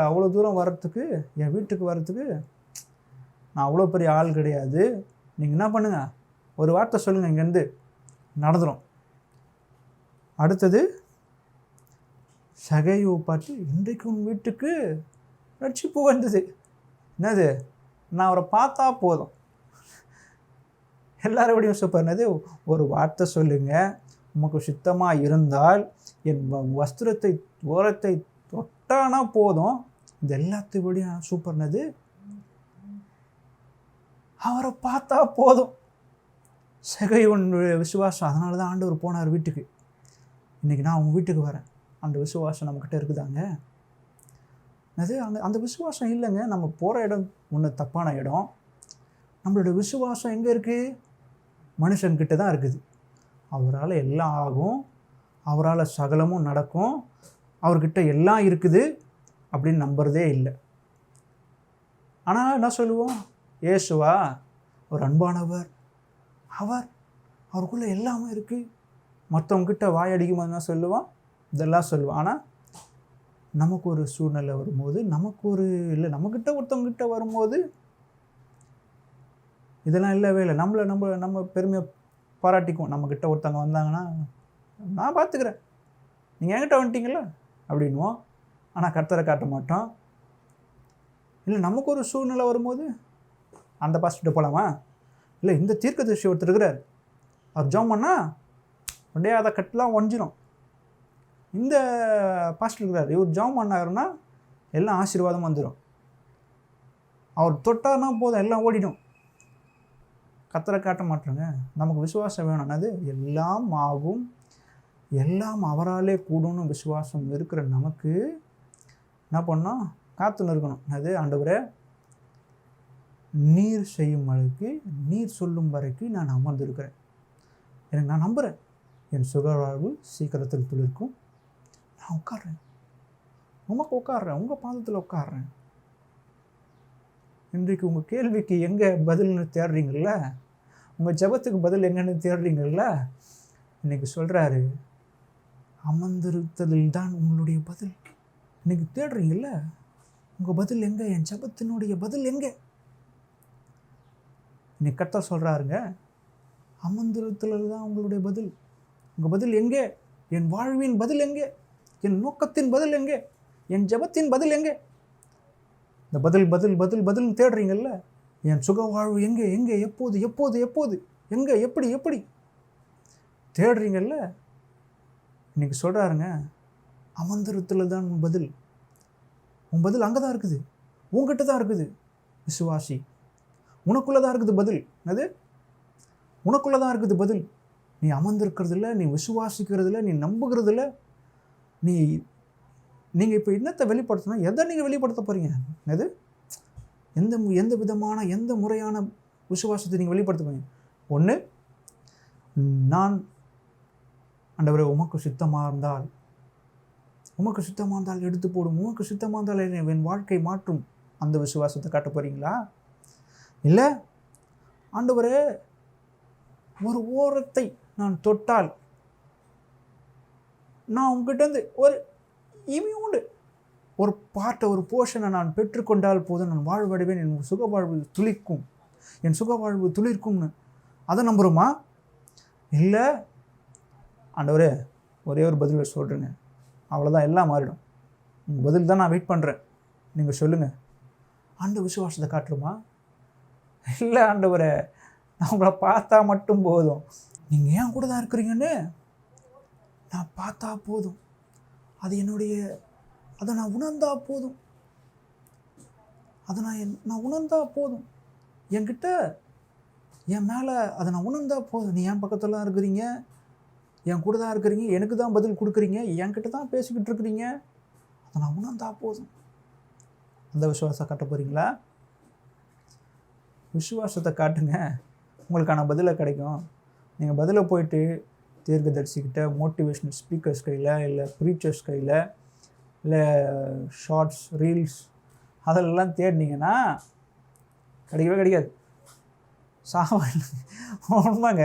அவ்வளோ தூரம் வர்றதுக்கு, என் வீட்டுக்கு வர்றதுக்கு நான் அவ்வளோ பெரிய ஆள் கிடையாது, நீங்கள் என்ன பண்ணுங்க, ஒரு வார்த்தை சொல்லுங்கள், இங்கேருந்து நடந்துடும். அடுத்தது சகையை பார்த்து, இன்றைக்கு உன் வீட்டுக்கு ரட்சிப்பு வந்தது. என்னது? நான் அவரை பார்த்தா போதும். எல்லாரோடையும் சூப்பர். என்னது? ஒரு வார்த்தை சொல்லுங்க, உமக்கு சுத்தமாக இருந்தால் என் வஸ்திரத்தை ஓரத்தை தொட்டானா போதும். இது எல்லாத்தையும் சூப்பர்னது, அவரை பார்த்தா போதும். சகையோனுடைய விசுவாசம். அதனால தான் ஆண்டவர் போனார் வீட்டுக்கு. இன்றைக்கி நான் உங்கள் வீட்டுக்கு வரேன். அந்த விசுவாசம் நம்மக்கிட்ட இருக்குதாங்க. அது அந்த விசுவாசம் இல்லைங்க. நம்ம போகிற இடம் ஒன்று தப்பான இடம். நம்மளோட விசுவாசம் எங்கே இருக்குது? மனுஷன்கிட்ட தான் இருக்குது. அவரால் எல்லாம் ஆகும், அவரால் சகலமும் நடக்கும், அவர்கிட்ட எல்லாம் இருக்குது அப்படின்னு நம்புறதே இல்லை. ஆனால் என்ன சொல்லுவோம்? இயேசுவா ஒரு அன்பானவர், அவருக்குள்ளே எல்லாமே இருக்குது. மற்றவங்கிட்ட வாயடிக்கும் போது என்ன சொல்லுவான்? இதெல்லாம் சொல்லுவான். ஆனால் நமக்கு ஒரு சூழ்நிலை வரும்போது, நம்மக்கிட்ட ஒருத்தவங்கிட்ட வரும்போது இதெல்லாம் இல்லவே இல்லை. நம்ம பெருமையை பாராட்டிக்குவோம். நம்மக்கிட்ட ஒருத்தவங்க வந்தாங்கன்னா, நான் பார்த்துக்கிறேன், நீங்கள் என்கிட்ட வந்துட்டீங்களா அப்படின்வோம். ஆனால் கர்த்தரை காட்ட மாட்டோம். இல்லை, நமக்கு ஒரு சூழ்நிலை வரும்போது, அந்த பாஸ்டர்கிட்ட போகலாமா? இல்லை, இந்த தீர்க்கதரிசி ஒருத்தர் இருக்கிறார், அவர் ஜெபம் பண்ணால் அப்படியே அதை கட்டெலாம் ஒஞ்சிரும். இந்த பாஸ்டர் இருக்கிறார், இவர் ஜெபம் பண்ணாருன்னா எல்லாம் ஆசீர்வாதம் வந்துடும். அவர் தொட்டார்னா போதும், எல்லாம் ஓடிடும். கர்த்தரை காட்ட மாட்டோங்க. நமக்கு விசுவாசம் வேணும். அது எல்லாம் ஆகும், எல்லாம் அவராலே கூடும்னு விசுவாசம் இருக்கிற நமக்கு என்ன பண்ணோம்? காத்துன்னு இருக்கணும். அது ஆண்டவரே, நீர் செய்யும் வரைக்கு, நீர் சொல்லும் வரைக்கும் நான் அமர்ந்திருக்கிறேன். எனக்கு நான் நம்புகிறேன், என் சுகவாழ்வு சீக்கிரத்தில் துளிர்க்கும். நான் உட்காடுறேன், உங்கள் பாதத்தில் உட்காடுறேன். இன்றைக்கு உங்கள் கேள்விக்கு எங்கே பதில்னு தேடுறீங்கள, உங்கள் ஜெபத்துக்கு பதில் எங்கன்னு தேடுறீங்கள, இன்றைக்கி சொல்கிறாரு, அமர்ந்திருத்தலில் தான் உங்களுடைய பதில். இன்றைக்கி தேடுறீங்கள, உங்கள் பதில் எங்கே? என் ஜெபத்தினுடைய பதில் எங்கே? இன்னைக்கு கர்த்தர் சொல்கிறாருங்க, அமர்ந்திருத்தலில் தான் உங்களுடைய பதில். உங்கள் பதில் எங்கே? என் வாழ்வின் பதில் எங்கே? என் நோக்கத்தின் பதில் எங்கே? என் ஜெபத்தின் பதில் எங்கே? இந்த பதில் பதில் பதில் பதில்னு தேடுறீங்கல்ல, என் சுக வாழ்வு எங்கே? எங்கே? எப்போது? எப்போது? எப்போது? எங்கே? எப்படி? எப்படி தேடுறீங்கல்ல, இன்னைக்கு சொல்கிறாருங்க, அமர்ந்திருத்தலில் தான் உன் பதில். உன் பதில் அங்கே தான் இருக்குது, உங்ககிட்ட தான் இருக்குது. விசுவாசி, உனக்குள்ளே தான் இருக்குது பதில். அது உனக்குள்ளே தான் இருக்குது பதில். நீ அமர்ந்திருக்கிறதில்ல, நீ விசுவாசிக்கிறதில்ல, நீ நம்புகிறதில்ல. நீங்கள் இப்போ என்னத்தை வெளிப்படுத்தணும்? எதை நீங்கள் வெளிப்படுத்த போகிறீங்க? அது எந்த விதமான எந்த முறையான விசுவாசத்தை நீங்கள் வெளிப்படுத்த போகிறீங்க? ஒன்று, நான் ஆண்டவரே உமக்கு சுத்தமாக இருந்தால் எடுத்து போடும், உமக்கு சுத்தமாக இருந்தால் என் வாழ்க்கை மாற்றும், அந்த விசுவாசத்தை காட்ட போகிறீங்களா? இல்லை, ஆண்டவரே ஒரு ஓரத்தை நான் தொட்டால், நான் உங்ககிட்டேருந்து ஒரு இமியூண்டு ஒரு பார்ட்டை, ஒரு போர்ஷனை நான் பெற்றுக்கொண்டால் போதும், நான் வாழ்வடைவேன், என் சுகவாழ்வு துளிக்கும், என் சுகவாழ்வு துளிர்க்கும்னு அதை நம்புகிறோமா? இல்லை, ஆண்டவரே ஒரே ஒரு பதிலை சொல்கிறேங்க, அவ்வளோதான், எல்லாம் மாறிடும். உங்கள் பதில் தான் நான் வெயிட் பண்ணுறேன், நீங்கள் சொல்லுங்கள். அந்த விசுவாசத்தை காட்டுறோமா? இல்லை ஆண்டவரே, நான் உங்களை பார்த்தா மட்டும் போதும், நீங்கள் ஏன் கூட தான் இருக்கிறீங்கன்னு நான் பார்த்தா போதும், அதை நான் உணர்ந்தா போதும், அதை நான் உணர்ந்தா போதும், என்கிட்ட என் மேலே அதை நான் உணர்ந்தா போதும். நீ என் பக்கத்தில் தான் இருக்கிறீங்க, என் கூட தான் இருக்கிறீங்க, எனக்கு தான் பதில் கொடுக்குறீங்க, என்கிட்ட தான் பேசிக்கிட்டு இருக்கிறீங்க, அதை நான் உணர்ந்தா போதும். அந்த விசுவாசத்தை காட்ட போகிறீங்களா? விசுவாசத்தை காட்டுங்க, உங்களுக்கான பதிலை கிடைக்கும். நீங்கள் பதிலை போயிட்டு தீர்க்கதரிசிக்கிட்ட, மோட்டிவேஷனல் ஸ்பீக்கர்ஸ் கையில், இல்லை ப்ரீச்சர்ஸ் கையில், இல்லை ஷார்ட்ஸ், ரீல்ஸ் அதெல்லாம் தேடினீங்கன்னா கிடைக்கவே கிடைக்காது. சாபம் இல்லை, உண்மைங்க,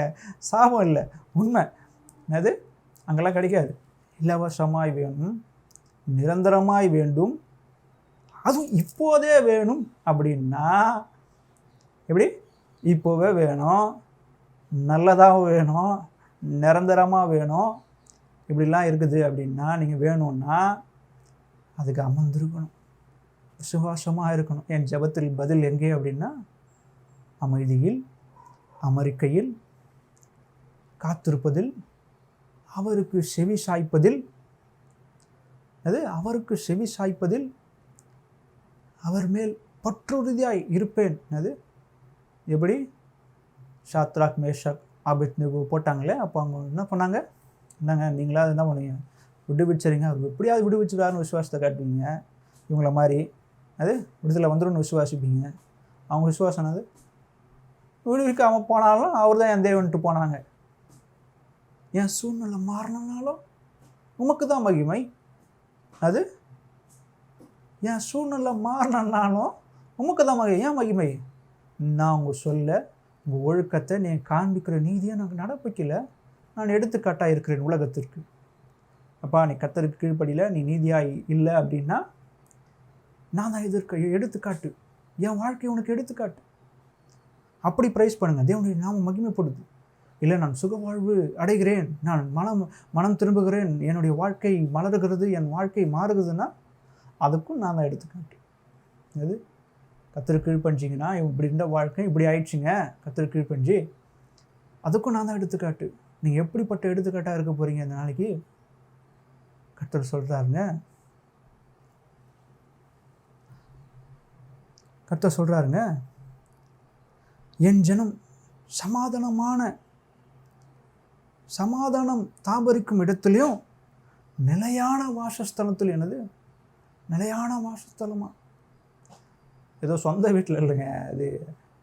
சாபம் இல்லை, உண்மை. அது அங்கெல்லாம் கிடைக்காது. இலவசமாய் வேணும், நிரந்தரமாய் வேண்டும், அதுவும் இப்போதே வேணும். அப்படின்னா எப்படி? இப்போவே வேணும், நல்லதாக வேணும், நிரந்தரமாக வேணும், இப்படிலாம் இருக்குது அப்படின்னா நீங்கள் வேணும்னா அதுக்கு அமர்ந்திருக்கணும், விசுவாசமாக இருக்கணும். என் ஜெபத்தில் பதில் எங்கே அப்படின்னா அமைதியில், அமரிக்கையில், காத்திருப்பதில், அவருக்கு செவி சாய்ப்பதில், அவருக்கு செவி சாய்ப்பதில், அவர் மேல் பற்றுறுதியாய் இருப்பேன். எப்படி சாத்ராக், மேஷாக், ஆபேத்நேகோ போட்டாங்களே, அப்போ அவங்க என்ன பண்ணாங்க? என்னங்க நீங்களாவது என்ன பண்ணுவீங்க? விடுவிச்சரிங்க, அவர் எப்படியாவது விடுவிச்சுக்காருன்னு விசுவாசத்தை காட்டுவீங்க. இவங்கள மாதிரி விடுதலை வந்துடும் விசுவாசிப்பீங்க. அவங்க விசுவாசம் விடுவிக்காமல் போனாலும் அவர் தான் என் தேவன்ட்டு போனாங்க. என் சூழ்நிலை மாறினாலும் உமக்கு தான் மகிமை. என் சூழ்நிலை மாறினாலும் உமக்கு தான் மகிமை. ஏன் மகிமை? நான் உங்கள் சொல்ல, உங்கள் ஒழுக்கத்தை நீ காண்பிக்கிற நீதியை நான் நடப்பிக்கல, நான் எடுத்துக்காட்டாக இருக்கிறேன் உலகத்திற்கு. அப்பா நீ கர்த்தருக்கு கீழ்ப்படியில் நீ நீதியாய் இல்லை அப்படின்னா நான் தான் எடுத்துக்காட்டு, என் வாழ்க்கை உனக்கு எடுத்துக்காட்டு. அப்படி ப்ரைஸ் பண்ணுங்கள், தேவனுடைய நாமம் மகிமைப்படுது. இல்லை நான் சுகவாழ்வு அடைகிறேன், நான் மனம் திரும்புகிறேன், என்னுடைய வாழ்க்கை மலர்கிறது, என் வாழ்க்கை மாறுகிறதுன்னா அதுக்கும் நான் தான் எடுத்துக்காட்டு. கர்த்தருக்கு கீழ்ப்படிஞ்சிங்கன்னா இப்படி இருந்த வாழ்க்கை இப்படி ஆயிடுச்சுங்க, கர்த்தருக்கு கீழ்ப்படிஞ்சு அதுக்கும் நான் தான் எடுத்துக்காட்டு. நீங்கள் எப்படிப்பட்ட எடுத்துக்காட்டாக இருக்க போகிறீங்க இந்த நாளைக்கு? கர்த்தர் சொல்கிறாருங்க, கர்த்தர் சொல்கிறாருங்க, என் ஜனம் சமாதானம் தாபரிக்கும் இடத்துலையும் நிலையான வாசஸ்தலத்தில். நிலையான வாசஸ்தலமா? ஏதோ சொந்த வீட்டில் இல்லைங்க,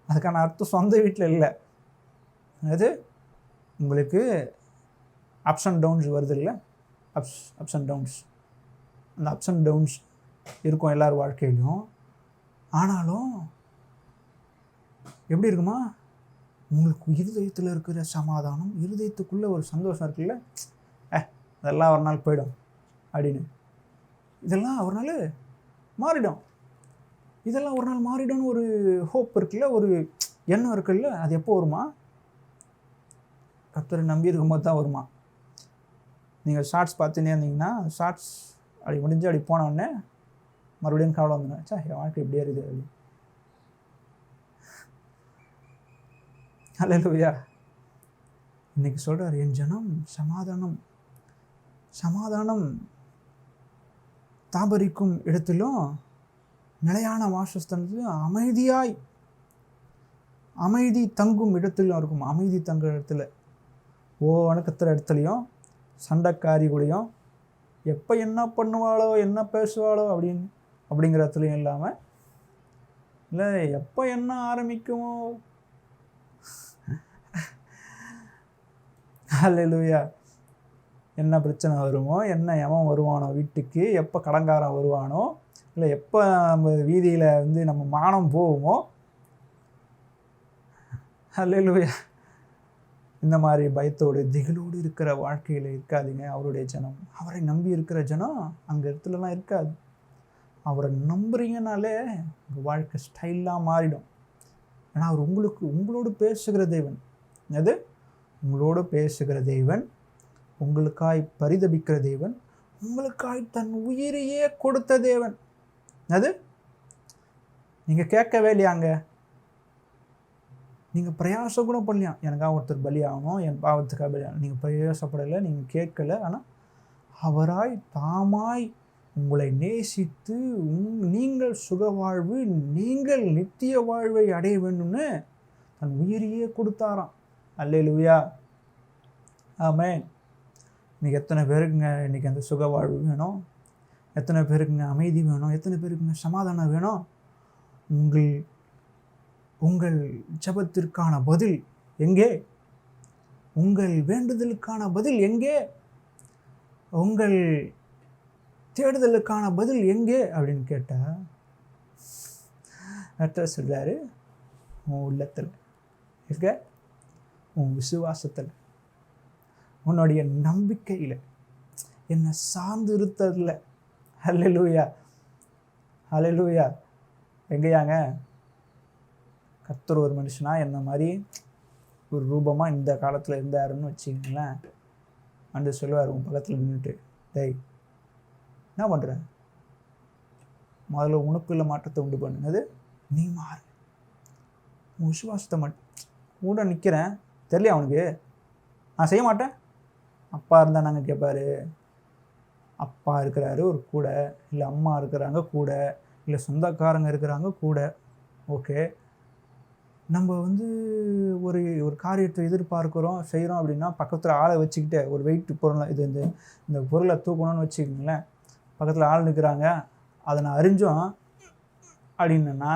அதுக்கான அர்த்தம் சொந்த வீட்டில் இல்லை. உங்களுக்கு அப்ஸ் அண்ட் டவுன்ஸ் வருது இல்லை, அப்ஸ் அண்ட் டவுன்ஸ். அந்த அப்ஸ் அண்ட் டவுன்ஸ் இருக்கும் எல்லார் வாழ்க்கையிலும். ஆனாலும் எப்படி இருக்குமா? உங்களுக்கு இருதயத்தில் இருக்கிற சமாதானம், இருதயத்துக்குள்ளே ஒரு சந்தோஷம் இருக்குல்ல, அதெல்லாம் ஒரு நாள் போயிடும் அப்படின்னு, இதெல்லாம் ஒரு நாள் மாறிடும், இதெல்லாம் ஒரு நாள் மாறிடும்னு ஒரு ஹோப் இருக்குல்ல, ஒரு எண்ணம் இருக்குல்ல. அது எப்போ வருமா? கர்த்தரை நம்பி இருக்கும்போது தான் வருமா? நீங்கள் ஷார்ட்ஸ் பார்த்துன்னே இருந்தீங்கன்னா, ஷார்ட்ஸ் அப்படி முடிஞ்சு அப்படி போனோடனே மறுபடியும் கவலை வந்துடும், என் வாழ்க்கை இப்படியே இருக்குது அப்படி. அல்லேலூயா. இன்னைக்கு சொல்கிறார், என் ஜனம் சமாதானம் தாபரிக்கும் இடத்திலும் நிலையான வாசஸ்தலத்திலும் அமைதி தங்கும் இடத்துலையும் இருக்கும். அமைதி தங்குற இடத்துல, அணுக்கத்துற இடத்துலையும், சண்டைக்காரி கூடயும் எப்போ என்ன பண்ணுவாளோ என்ன பேசுவாளோ அப்படிங்கிற இடத்துலையும் இல்லாமல், இல்லை எப்போ என்ன ஆரம்பிக்குமோ, அல்லேலூயா, என்ன பிரச்சனை வருமோ, என்ன எவன் வருவானோ வீட்டுக்கு, எப்போ கடங்காரன் வருவானோ, இல்லை எப்போ நம்ம வீதியில் நம்ம மானம் போகுமோ, அல்லேலூயா, இந்த மாதிரி பயத்தோடு திகிலோடு இருக்கிற வாழ்க்கையில் இருக்காதீங்க. அவருடைய ஜனம், அவரை நம்பி இருக்கிற ஜனம் அங்கே இடத்துலலாம் இருக்காது. அவரை நம்புறீங்கனாலே உங்கள் வாழ்க்கை ஸ்டைலாக மாறிடும். ஏன்னா அவர் உங்களோடு பேசுகிற தேவன். உங்களோடு பேசுகிற தேவன், உங்களுக்காய் பரிதபிக்கிற தேவன், உங்களுக்காய் தன் உயிரையே கொடுத்த தேவன். நீங்கள் கேட்கவே இல்லையாங்க, நீங்கள் பிரயாசம் கூட பண்ணலையா, எனக்காக ஒருத்தர் பலி ஆகணும், என் பாவத்துக்காக பலி ஆகணும், நீங்கள் பிரயாசப்படலை, நீங்கள் கேட்கலை. ஆனால் அவராய் தாமாய் உங்களை நேசித்து நீங்கள் சுகவாழ்வு, நீங்கள் நித்திய வாழ்வை அடைய வேண்டும்னு தன் உயிரையே கொடுத்தாராம். அல்லேலூயா, ஆமென். இன்றைக்கி எத்தனை பேருக்குங்க இன்றைக்கி அந்த சுகவாழ்வு வேணும்? எத்தனை பேருக்குங்க அமைதி வேணும்? எத்தனை பேருக்குங்க சமாதானம் வேணும்? உங்கள் ஜெபத்திற்கான பதில் எங்கே? உங்கள் வேண்டுதலுக்கான பதில் எங்கே? உங்கள் தேடுதலுக்கான பதில் எங்கே அப்படின்னு கேட்டால் கர்த்தர் சொல்றாரு, உன் உள்ளத்தில் இருக்க, உன் விசுவாசத்தில், உன்னுடைய நம்பிக்கையில், என்னை சார்ந்து இருத்ததில்லை. அல்லேலூயா, அல்லேலூயா. எங்கேயாங்க கர்த்தர் ஒரு மனுஷனா என்ன மாதிரி ஒரு ரூபமாக இந்த காலத்தில் இருந்தாருன்னு வச்சுக்கிங்களேன், அன்று சொல்லுவார் உன் பக்கத்தில் நின்றுட்டு, டேய் என்ன பண்ணுற, முதல்ல உனக்குள்ள மாற்றத்தை உண்டு பண்ணுனது நீ மாறு, உன் விசுவாசத்தை மட்டும் கூட நிற்கிறேன் தெரியல அவனுக்கு, நான் செய்ய மாட்டேன். அப்பா இருந்தால் நாங்கள் கேட்பாரு, அப்பா இருக்கிறாரு ஒரு கூட, இல்லை அம்மா இருக்கிறாங்க கூட, இல்லை சொந்தக்காரங்க இருக்கிறாங்க கூட. ஓகே, நம்ம ஒரு ஒரு காரியத்தை எதிர்பார்க்குறோம் செய்கிறோம் அப்படின்னா பக்கத்தில் ஆளை வச்சுக்கிட்டு ஒரு வெயிட் பொருளை இந்த பொருளை தூக்கணும்னு வச்சுக்கிங்களேன், பக்கத்தில் ஆள் நிற்கிறாங்க, அதை நான் அறிஞ்சோம் அப்படின்னா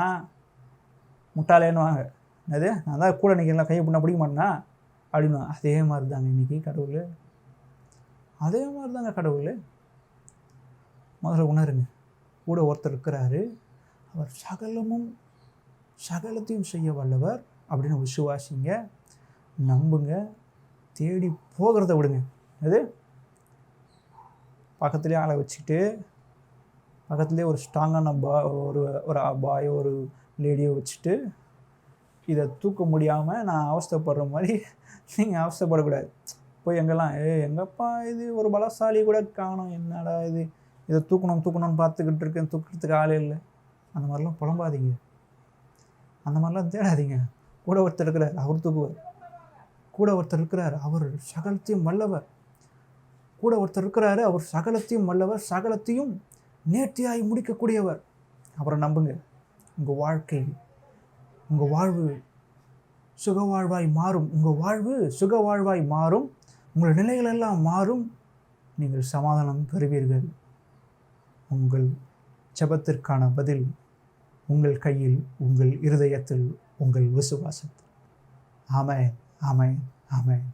முட்டாளேன்னுவாங்க. என்னது நான் தான் கூட நிற்கிறேன் கையை பண்ண பிடிக்க மாட்டேன்னா அப்படின்னு. அதே மாதிரி தாங்க இன்றைக்கி கடவுள், அதே மாதிரி தாங்க கடவுள். முதல்ல உணருங்க, கூட ஒருத்தர் இருக்கிறாரு, அவர் சகலத்தையும் செய்ய வல்லவர் அப்படின்னு விசுவாசிங்க, நம்புங்க, தேடி போகிறத விடுங்க. அது பக்கத்துலேயே ஆளை வச்சுக்கிட்டு பக்கத்துலேயே ஒரு ஸ்ட்ராங்கான ஒரு பாயோ ஒரு லேடியோ வச்சுட்டு இதை தூக்க முடியாமல் நான் அவஸ்தைப்படுற மாதிரி நீங்கள் அவஸ்தைப்படக்கூடாது. போய் எங்கெல்லாம் எங்கப்பா இது ஒரு பலசாலி கூட காணும், என்னடா இது, இதை தூக்கணும்னு பார்த்துக்கிட்டு இருக்கேன், தூக்கிறதுக்கு ஆளே இல்லை, அந்த மாதிரிலாம் புலம்பாதீங்க, அந்த மாதிரிலாம் தேடாதீங்க. கூட ஒருத்தர் இருக்கிறார், அவர் தூக்குவார். கூட ஒருத்தர் இருக்கிறார், அவர் சகலத்தையும் வல்லவர். கூட ஒருத்தர் இருக்கிறாரு, அவர் சகலத்தையும் வல்லவர், சகலத்தையும் நேர்த்தியாய் முடிக்கக்கூடியவர். அப்புறம் நம்புங்க, உங்கள் வாழ்க்கை, உங்கள் வாழ்வு சுகவாழ்வாய் மாறும். உங்கள் வாழ்வு சுகவாழ்வாய் மாறும். உங்கள் நிலைகள் எல்லாம் மாறும். நீங்கள் சமாதானம் பெறுவீர்கள். உங்கள் ஜெபத்திற்கான பதில் உங்கள் கையில், உங்கள் இருதயத்தில், உங்கள் விசுவாசத்தில். ஆமென், ஆமென், ஆமென்.